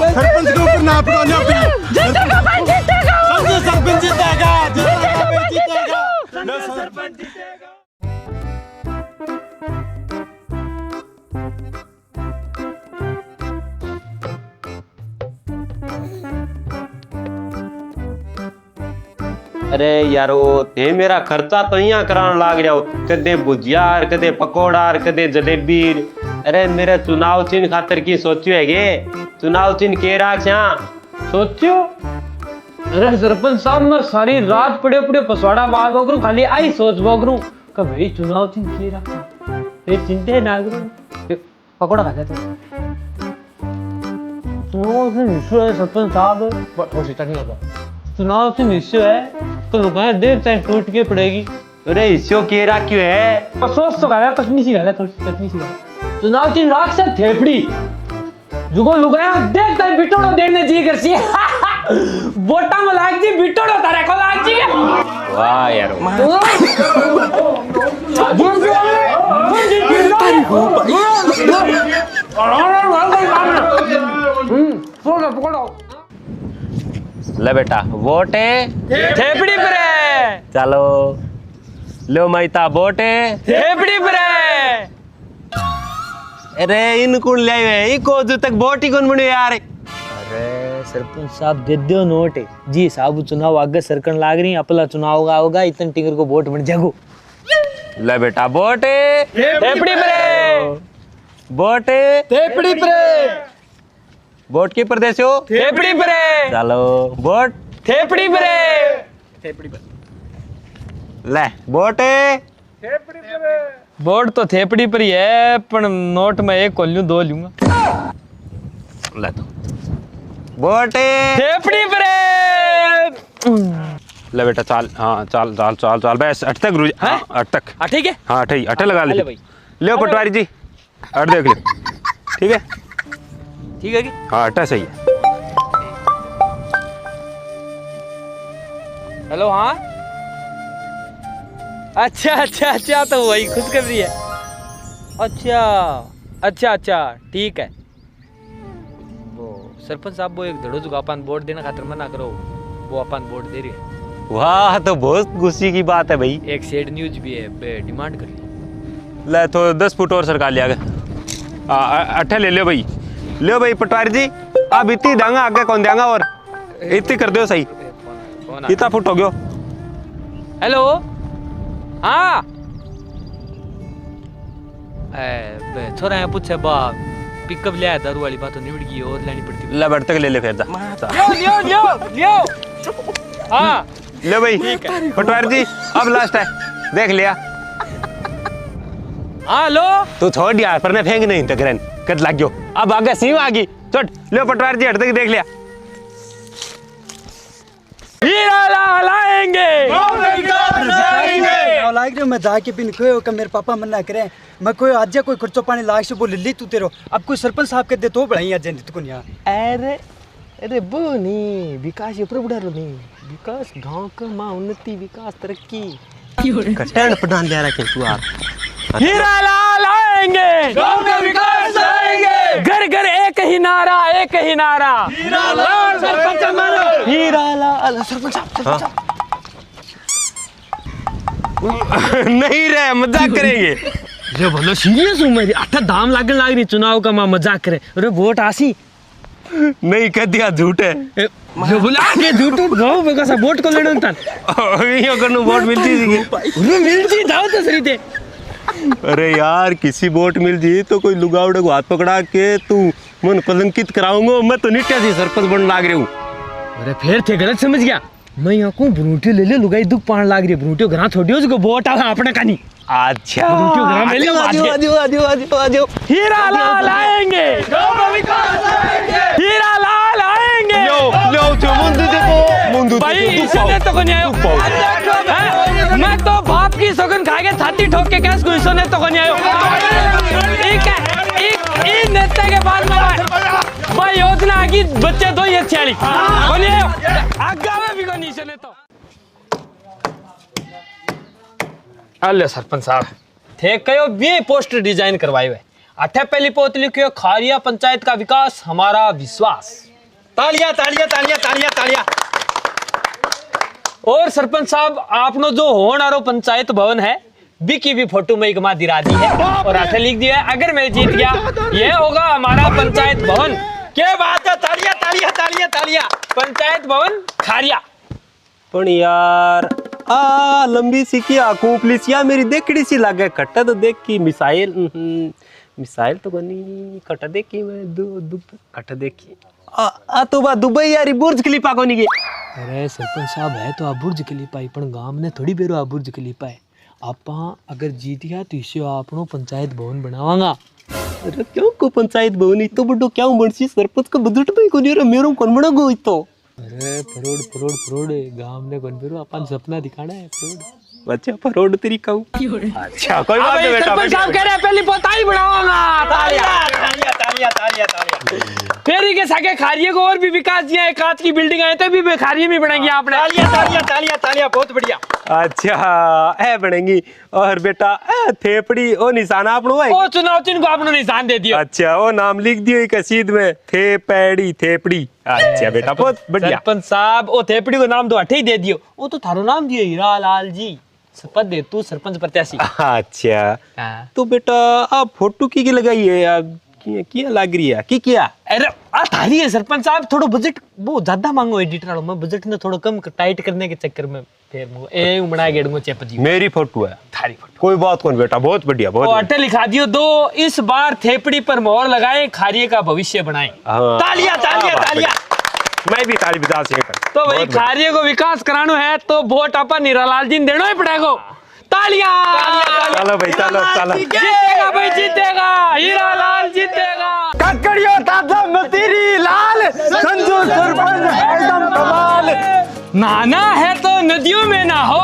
सरपंच के ऊपर ना पड़ो ना जीतेगा भाई जीतेगा सरपंच जीतेगा जीतेगा सरपंच जीतेगा। अरे यारो ते मेरा खर्चा तो यहाँ कराने लाग रहा हो कदे भुजिया कदे पकौड़ा कदे जलेबी। अरे मेरे चुनाव चिन्ह खातर की सोचो है गे चुनाव चिन्ह के राख्या सोचो। अरे सरपंच साहब मैं सारी रात पड़े पड़े पसवाड़ा बाग करूं खाली आई सोच करूं कभी चुनाव चिन्ह के रखा ये चिंता ना करूं पकौड़ा खा जाते चुनाव चिन्ह इश्यू है सरपंच साहब थोड़ी चटनी होगा चुनाव चिन्ह इश्यू है तो लुगाई देर तक टूट के पड़ेगी। अरे इश्यू के राख्यो है सोच तो खाया चटनी सी खाया थोड़ी चटनी सी चुनाव चिन्ह राख से थेपड़ी जुगो लुगाया देख तक बिटोड़ो देने जी करसी बोटा में लाग जी बिटोड़ो तारे को लाग जी वाह यार ले बेटा वोट है थेपड़ी पर है चलो लो मैता वोट है थेपड़ी पर है। अरे इन कौन ले आए इको जो तक वोट ही कौन बने यार। अरे सरपंच साहब दे दो नोट जी साहब चुनाव आगे सरकन लाग रही अपना चुनाव होगा इतन टिंगर को वोट बन जागो ले बेटा वोट है थेपड़ी पर है वोट है थेपड़ी पर वोट की प्रदेश हो थेपड़ी पर है चलो वोट थेपड़ी पर है थेपड़ी पर ले वोट है थेपड़ी पर वोट तो थेपड़ी पर ही है पर नोट में एक को लूं दो लूंगा ले तो वोट है थेपड़ी पर है। ले बेटा चाल हाँ चाल चाल चाल चाल बस अट तक रुझ हाँ अट तक ठीक है हाँ अठे अठे लगा ले भाई ले पटवारी जी अट देख ले ठीक है ठीक है कि हाँ अट्ठा सही है। हेलो हाँ अच्छा अच्छा अच्छा तो वही खुशखबरी है अच्छा अच्छा अच्छा ठीक है वो सरपंच साहब वो एक धड़ो जुगा अपन वोट देना खातर मना करो वो अपन वोट दे रही है। वाह तो बहुत खुशी की बात है भाई। एक सेड न्यूज भी है डिमांड कर ली ले तो 10 फुट और सरकार लिया गया अट्ठे ले लो भाई पटवारी जी अब इतनी देंगा आगे कौन देंगा और इतनी कर दो सही इतना फुट हो गयो। हेलो हाँ थोड़ा यहाँ पूछे बा पिकअप ले आया दारू वाली बात तो निबड़ गई और लेनी पड़ती ले बढ़ तक ले ले फिर लियो हाँ ले भाई पटवारी जी अब लास्ट है देख लिया हाँ लो तू छोड़ यार पर ने फेंक नहीं टकरन कद लग गयो अब आगे सीव आ गई छोड़ ले पटवारी जी हट तक देख लिया हीरा लाएंगे लाग रहे मैं जाके भी निकलो कि मेरे पापा मना करे मैं कोई आज कोई खर्चो पानी लाग से बोल ली तू तेरो अब कोई सरपंच साहब के दे तो बढ़ाई आज जंदी तू यहाँ अरे अरे वो नहीं विकास ये ऊपर बढ़ा रो नहीं विकास गांव का मां उन्नति विकास तरक्की कटन प्रधान दे रहा तू यार हीरा लाएंगे गांव का विकास करेंगे घर घर एक ही नारा हीरा लाल सरपंच मानो हीरा लाल सरपंच साहब नहीं रे मजाक करेंगे रे बोलो सीरियस हूं मैं अट्ठा दाम लागन लाग रही चुनाव का मां मजाक करे अरे वोट आसी नहीं कह दिया झूठ है जो बोला के झूठ गांव में कैसा वोट को लेना था यो करनो वोट मिलती थी अरे मिलती जाओ तो सही थे अरे यार किसी वोट मिल जी तो कोई लुगावड़े को हाथ पकड़ा के तू मन कलंकित कराऊंगा मैं तो नित्या सी सरपंच बन लाग रही हूँ। अरे फिर थे गलत समझ गया मैं यहाँ को ब्रूटियो ले लुगाई दुख पान लाग रही है ब्रूटियो घर छोड़ियो उसको वोट आवा अपने का नहीं अच्छा ब्रूटियो घर में ले आजो हीरा लाल आएंगे गांव का विकास करेंगे हीरा लाल आएंगे लो जो मुंदु भाई इसने तो नहीं आयो। मैं तो बाप की सौगंध खा के छाती ठोक के कैस को इसने तो नहीं आयो। एक नेता के बाद में भाई योजना की बच्चे दो ये छेड़ी कोनी आयो। आगा में भी कोनी इसने तो। अल्ले सरपंच साहब थे कयो ये पोस्टर डिजाइन करवाए हुए। अठे पहली पोत लिखियो खारिया पंचायत का विकास हमारा विश्वास। तालियां तालियां तालियां तालियां तालियां। और सरपंच साहब आपनो जो होन आरो पंचायत भवन है बिकी भी फोटो में एक मां दिरा दी है और आठे लिख दिया है अगर मैं जीत गया ये होगा हमारा पंचायत भवन। क्या बात है, तालियां तालियां तालियां तालियां। पंचायत भवन खारिया। पण यार आ लंबी सी की आंखों पुलिसिया मेरी देखड़ी सी लागे। कट्टा तो देख की मिसाइल मिसाइल तो कोनी कट्टा देख की मैं दु कट्टा देखी आ तो बा दुबई यारी बुर्ज खलीफा कोनी की। अरे सरपंच साहब है तो आप बुर्ज खलीफा ही पण गांव ने थोड़ी बेरो आप बुर्ज खलीफा है। आपा अगर जीत गया तो इसे आपनो पंचायत भवन बनावांगा। अरे क्यों को पंचायत भवन तो बड़ो क्यों बनसी सरपंच का बजट में कोनी रे मेरो कौन बनागो तो। अरे फरोड फरोड फरोड गांव ने कौन बेरो अपन सपना दिखाना है फरोड। अच्छा फरोड तेरी कहूं। अच्छा कोई बात नहीं बेटा। सरपंच साहब कह रहे हैं पहली पोत ही बनावांगा। तालियां तालियां तालियां तालियां तालियां। फेरी के सके खारिये को और भी विकास दिया है। कांच की बिल्डिंग आए तो भी खारिये में बनेंगी आपने। तालियां तालियां तालियां तालियां बहुत बढ़िया। अच्छा है बनेंगी। और बेटा थेपड़ी ओ निशाना आपनो है। ओ चुनाव चिन्ह को आपने निशान दे दिया। अच्छा ओ नाम लिख दियो एक सीध में थेपड़ी थेपड़ी। अच्छा बेटा बहुत बढ़िया। सरपंच साहब ओ थेपड़ी को नाम तो हटे ही दे दियो। वो तो थारो नाम दियो हीरा लाल जी शपथ दे तू सरपंच प्रत्याशी। अच्छा तो बेटा आप फोटो की लगाई है आप किया लग रही है की किया। अरे आ थारी है सरपंच साहब थोड़ा बजट वो ज्यादा मांगो एडिटर वालों में बजट ने थोड़ा कम टाइट करने के चक्कर में फिर ए बना गेड़ूंगा चेप दी। मेरी फोटो है थारी फोटो कोई बात कौन बेटा बहुत बढ़िया बहुत। अट्टे लिखा दियो दो इस बार थेपड़ी पर मोहर लगाए खारिये का भविष्य बनाए। तालियां तालियां तालियां। मैं भी ताली बजा से तो भाई खारिये को विकास करानो है तो वोट अपन हीरालाल जी देना ही पड़ेगा। तालियां। चलो भाई चलो चलो। जीतेगा भाई जीतेगा हीरालाल जीतेगा। ककड़ियों दादा मतीरी लाल संजू सरपंच एकदम कमाल। नाना है तो नदियों में ना हो।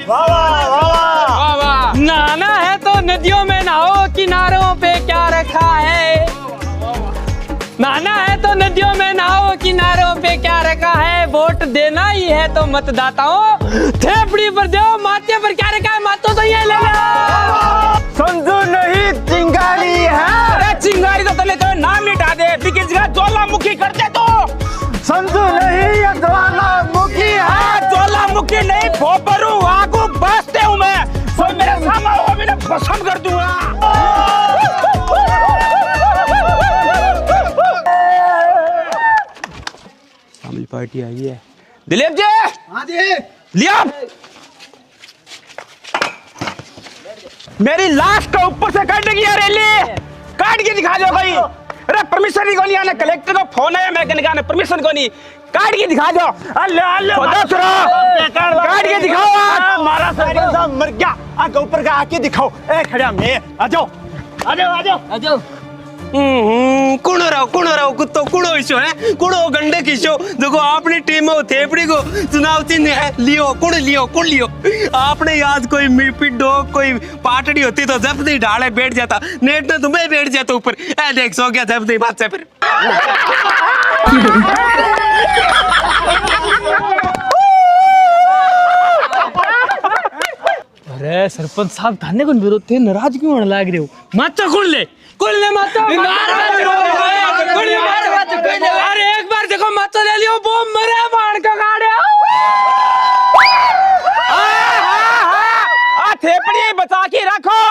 वाह वाह वाह वाह। नाना है तो नदियों में ना हो किनारों पे क्या रखा है। नाना है तो नदियों में ना हो किनारों पे क्या रखा है। वोट देना ही है तो मतदाताओं थेपड़ी पर दो माथे पर क्या रखा है मातो तो ये ले लो। संजू नहीं चिंगारी है। अरे चिंगारी तो तले तो नाम मिटा दे बिकी जगह ज्वालामुखी कर दे तो। संजू नहीं ये ज्वालामुखी है। ज्वालामुखी नहीं भोपरू आगू बसते हूँ मैं। कोई मेरे सामने हो मैंने भस्म कर दूंगा। पार्टी आई है। दिलीप जी। हाँ जी। लिया मेरी लाश को ऊपर से काट देगी रैली काट के दिखा दो भाई। अरे परमिशन नहीं कोनी आने कलेक्टर को फोन है मैकेनिक ने परमिशन कोनी काट के दिखा दो। अल्ले अल्ले काट के दिखाओ। हमारा सरपंच साहब मर गया आगे ऊपर का आके दिखाओ। ए खड़ा मैं आ जाओ आ जाओ आ जाओ आ जाओ। कुणो राव कुत्तो कुणो इशो है कुणो गंडे किशो देखो आपने टीम में थेपड़ी को चुनाव चिन्ह है लियो कुण लियो आपने याद कोई मिपिडो कोई पाटड़ी होती तो जब नहीं ढाले बैठ जाता नेट ने तुम्हें बैठ जाता ऊपर ए देख सो गया जब नहीं बात से फिर। अरे सरपंच साहब थाने को विरोध थे नाराज क्यों होने लाग रहे हो। माचा कुल ले माचा। अरे एक बार देखो माचा ले लियो वो मरे बाण का गाड़े। थेपड़ी बचा के रखो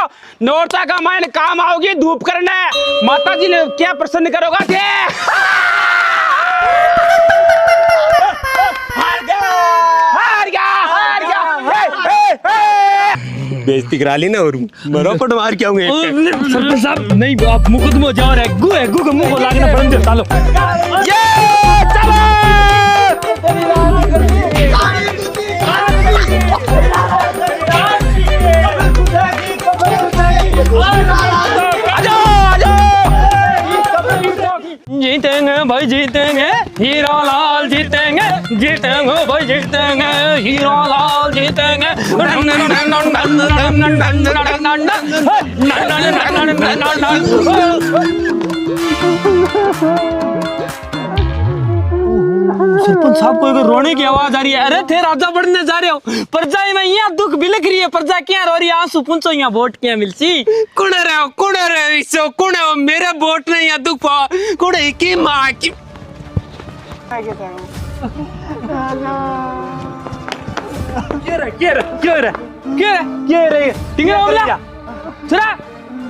नोरता का मायने काम आओगी धूप करने माता जी ने क्या प्रसन्न करोगा थे। हार गया बेइज्जती करा ली ना और मरो पट मार के आऊंगे। सरपंच साहब नहीं आप मुकदमा हो जाओ रे गु के मुंह को लागना बंद कर लो। ये चलो जीतेंगे भाई जीतेंगे हीरालाल जीतेंगे। जीतेंगे भाई जीतेंगे हीरो लाल जीतेंगे सरपंच साहब को रोने की आवाज आ रही है। अरे थे राजा बढ़ने जा रहे हो प्रजा में यहाँ दुख बिलख रही है प्रजा क्या रो रही है आंसू पूछो यहाँ वोट क्या मिलसी कुड़े रहे इसो कुड़े मेरे वोट नहीं यहाँ दुख पा कुड़े की माँ की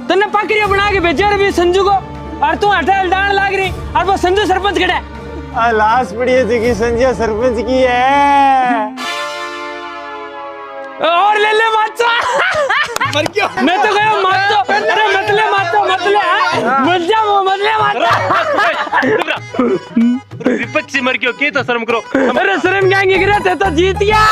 तन्ने पकड़िया बना के भेजे रवि संजू को और तू हटेल डांड लाग रही और वो संजू सरपंच खड़ा है लाश पड़ी है की संजय सरपंच की है और ले ले माचा मर क्यों मैं तो गया माचो अरे मतले मत जा वो मतले माचा विपक्षी मर क्यों की तो शर्म करो अरे शर्म क्या गिरे थे तो जीत गया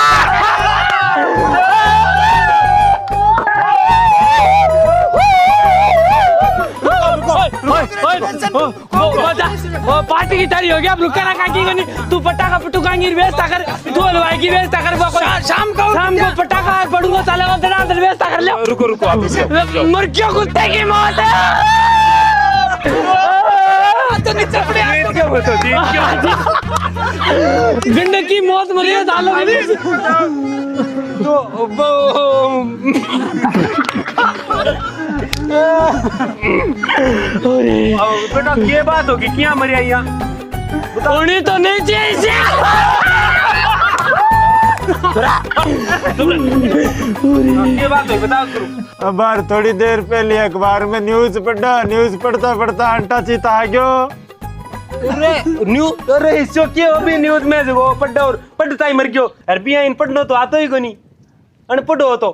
पार्टी की तैयारी हो गया अब रुका ना काकी को नहीं तू पटाखा पटुकांगी व्यवस्था कर तू हलवाई की व्यवस्था कर शाम को पटाखा पड़ूंगा साले को धड़ाधड़ व्यवस्था कर ले रुको आप मुर्गियों कुत्ते की मौत है गंडे की मौत मरी है सालों बेटा ये बात होगी क्या मरिया यहाँ उन्हें तो नहीं चाहिए ये बात होगी बताओ अब यार थोड़ी देर पहले अखबार में न्यूज पढ़ता आंटा चीता आ गयो न्यूज अरे इसो क्या अभी न्यूज में वो पढ़ो और पढ़ता ही मर गयो अरबिया इन पढ़नो तो आतो ही को नहीं अनपढ़ हो तो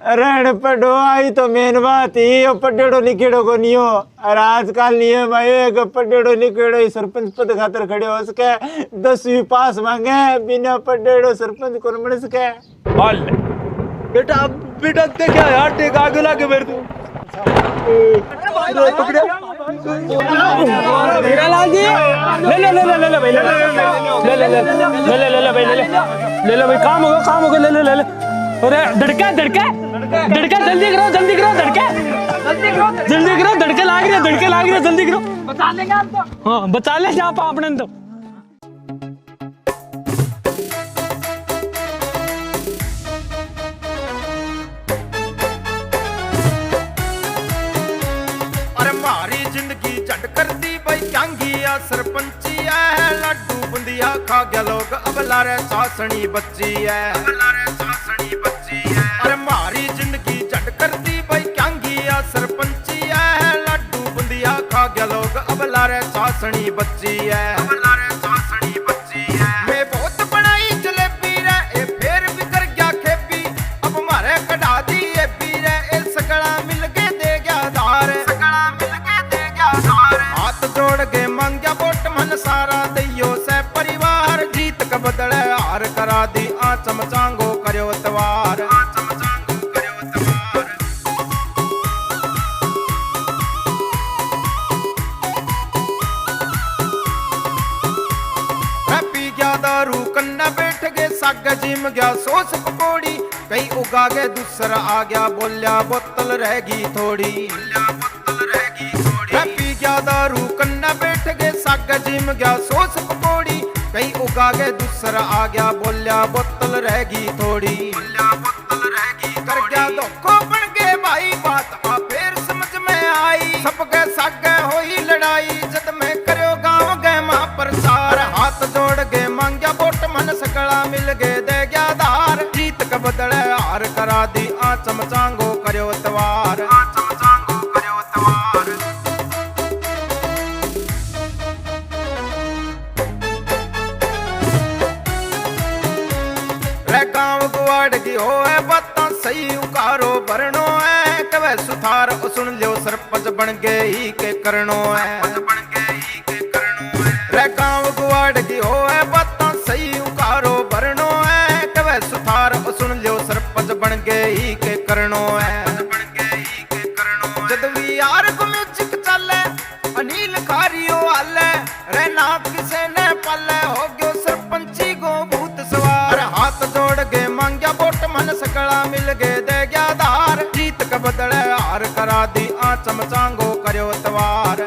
अरे अनपढ़ हो आई तो मेन बात ही पढ़ेड़ो लिखेड़ो को नहीं हो और आजकल नियम आयो पढ़ेड़ो लिखेड़ो सरपंच पद खातर खड़े हो सके 10वीं पास मांगे बिना पढ़ेड़ो सरपंच को मिल सके बेटा क्या यार टेक आगे लाके मेरे तू ले भाई काम होगा ले अरे धड़का धड़का जल्दी करो धड़के लाग रहे जल्दी करो बचा लेंगे आप तो हाँ बचा ले आप अपने तो अरे मारी जिंदगी झट कर दी भाई क्यांगी आ सरपंची है लड्डू बुंदिया खा गया लोग अब लारे सासनी बच्ची है अरे मारी जिंदगी झट कर दी भाई क्यांगी आ सरपंची है लड्डू बुंदिया खा गया लोग अब लारे सासनी बच्ची है मैं बहुत बनाई जलेबी रे ए फिर भी कर गया खेपी अब मारे कढ़ा दी ए पी रे ए सकड़ा मिल के दे गया धार हाथ जोड़ के मांग्या वोट मन सारा दियो से परिवार जीत का बदले हार करा दी आ चमचांगो करो तवार दारू कन्ना बैठ गए साग जिम गया सोस पकौड़ी कई उगा गए दूसरा आ गया बोलिया बोतल रहेगी थोड़ी पी गया दारू कन्ना बैठ गए साग जिम गया सोस पकौड़ी कई उगा गए दूसरा आ गया बोलिया बोतल रहेगी थोड़ी कर गया धोखो बन गए भाई बात आ फिर समझ में आई सबके सागे होई लड़ाई जद में करो गांव गए मां प्रसार हाथ जोड़ के मांग्या वोट मन सकड़ा मिल गए दे गया धार जीत का बदले हार करा दी आ चमचांगो करो तवार रे गांव गुवाड़ की हो है बातां सही उकारो भरनो है कवे सुधार सुन लियो सरपंच बन गए ही के करनो है रे गांव गुवाड़ की हो है बातां सही उकारो भरनो है कवे सुधार सुन लियो सरपंच बन गए ही के करनो है जद भी यार को म्यूजिक चले अनिल खारियो आले रे ना किसे ने पाले हो गयो सरपंची को बदले हार करा दी आ चमचांगो करो तवार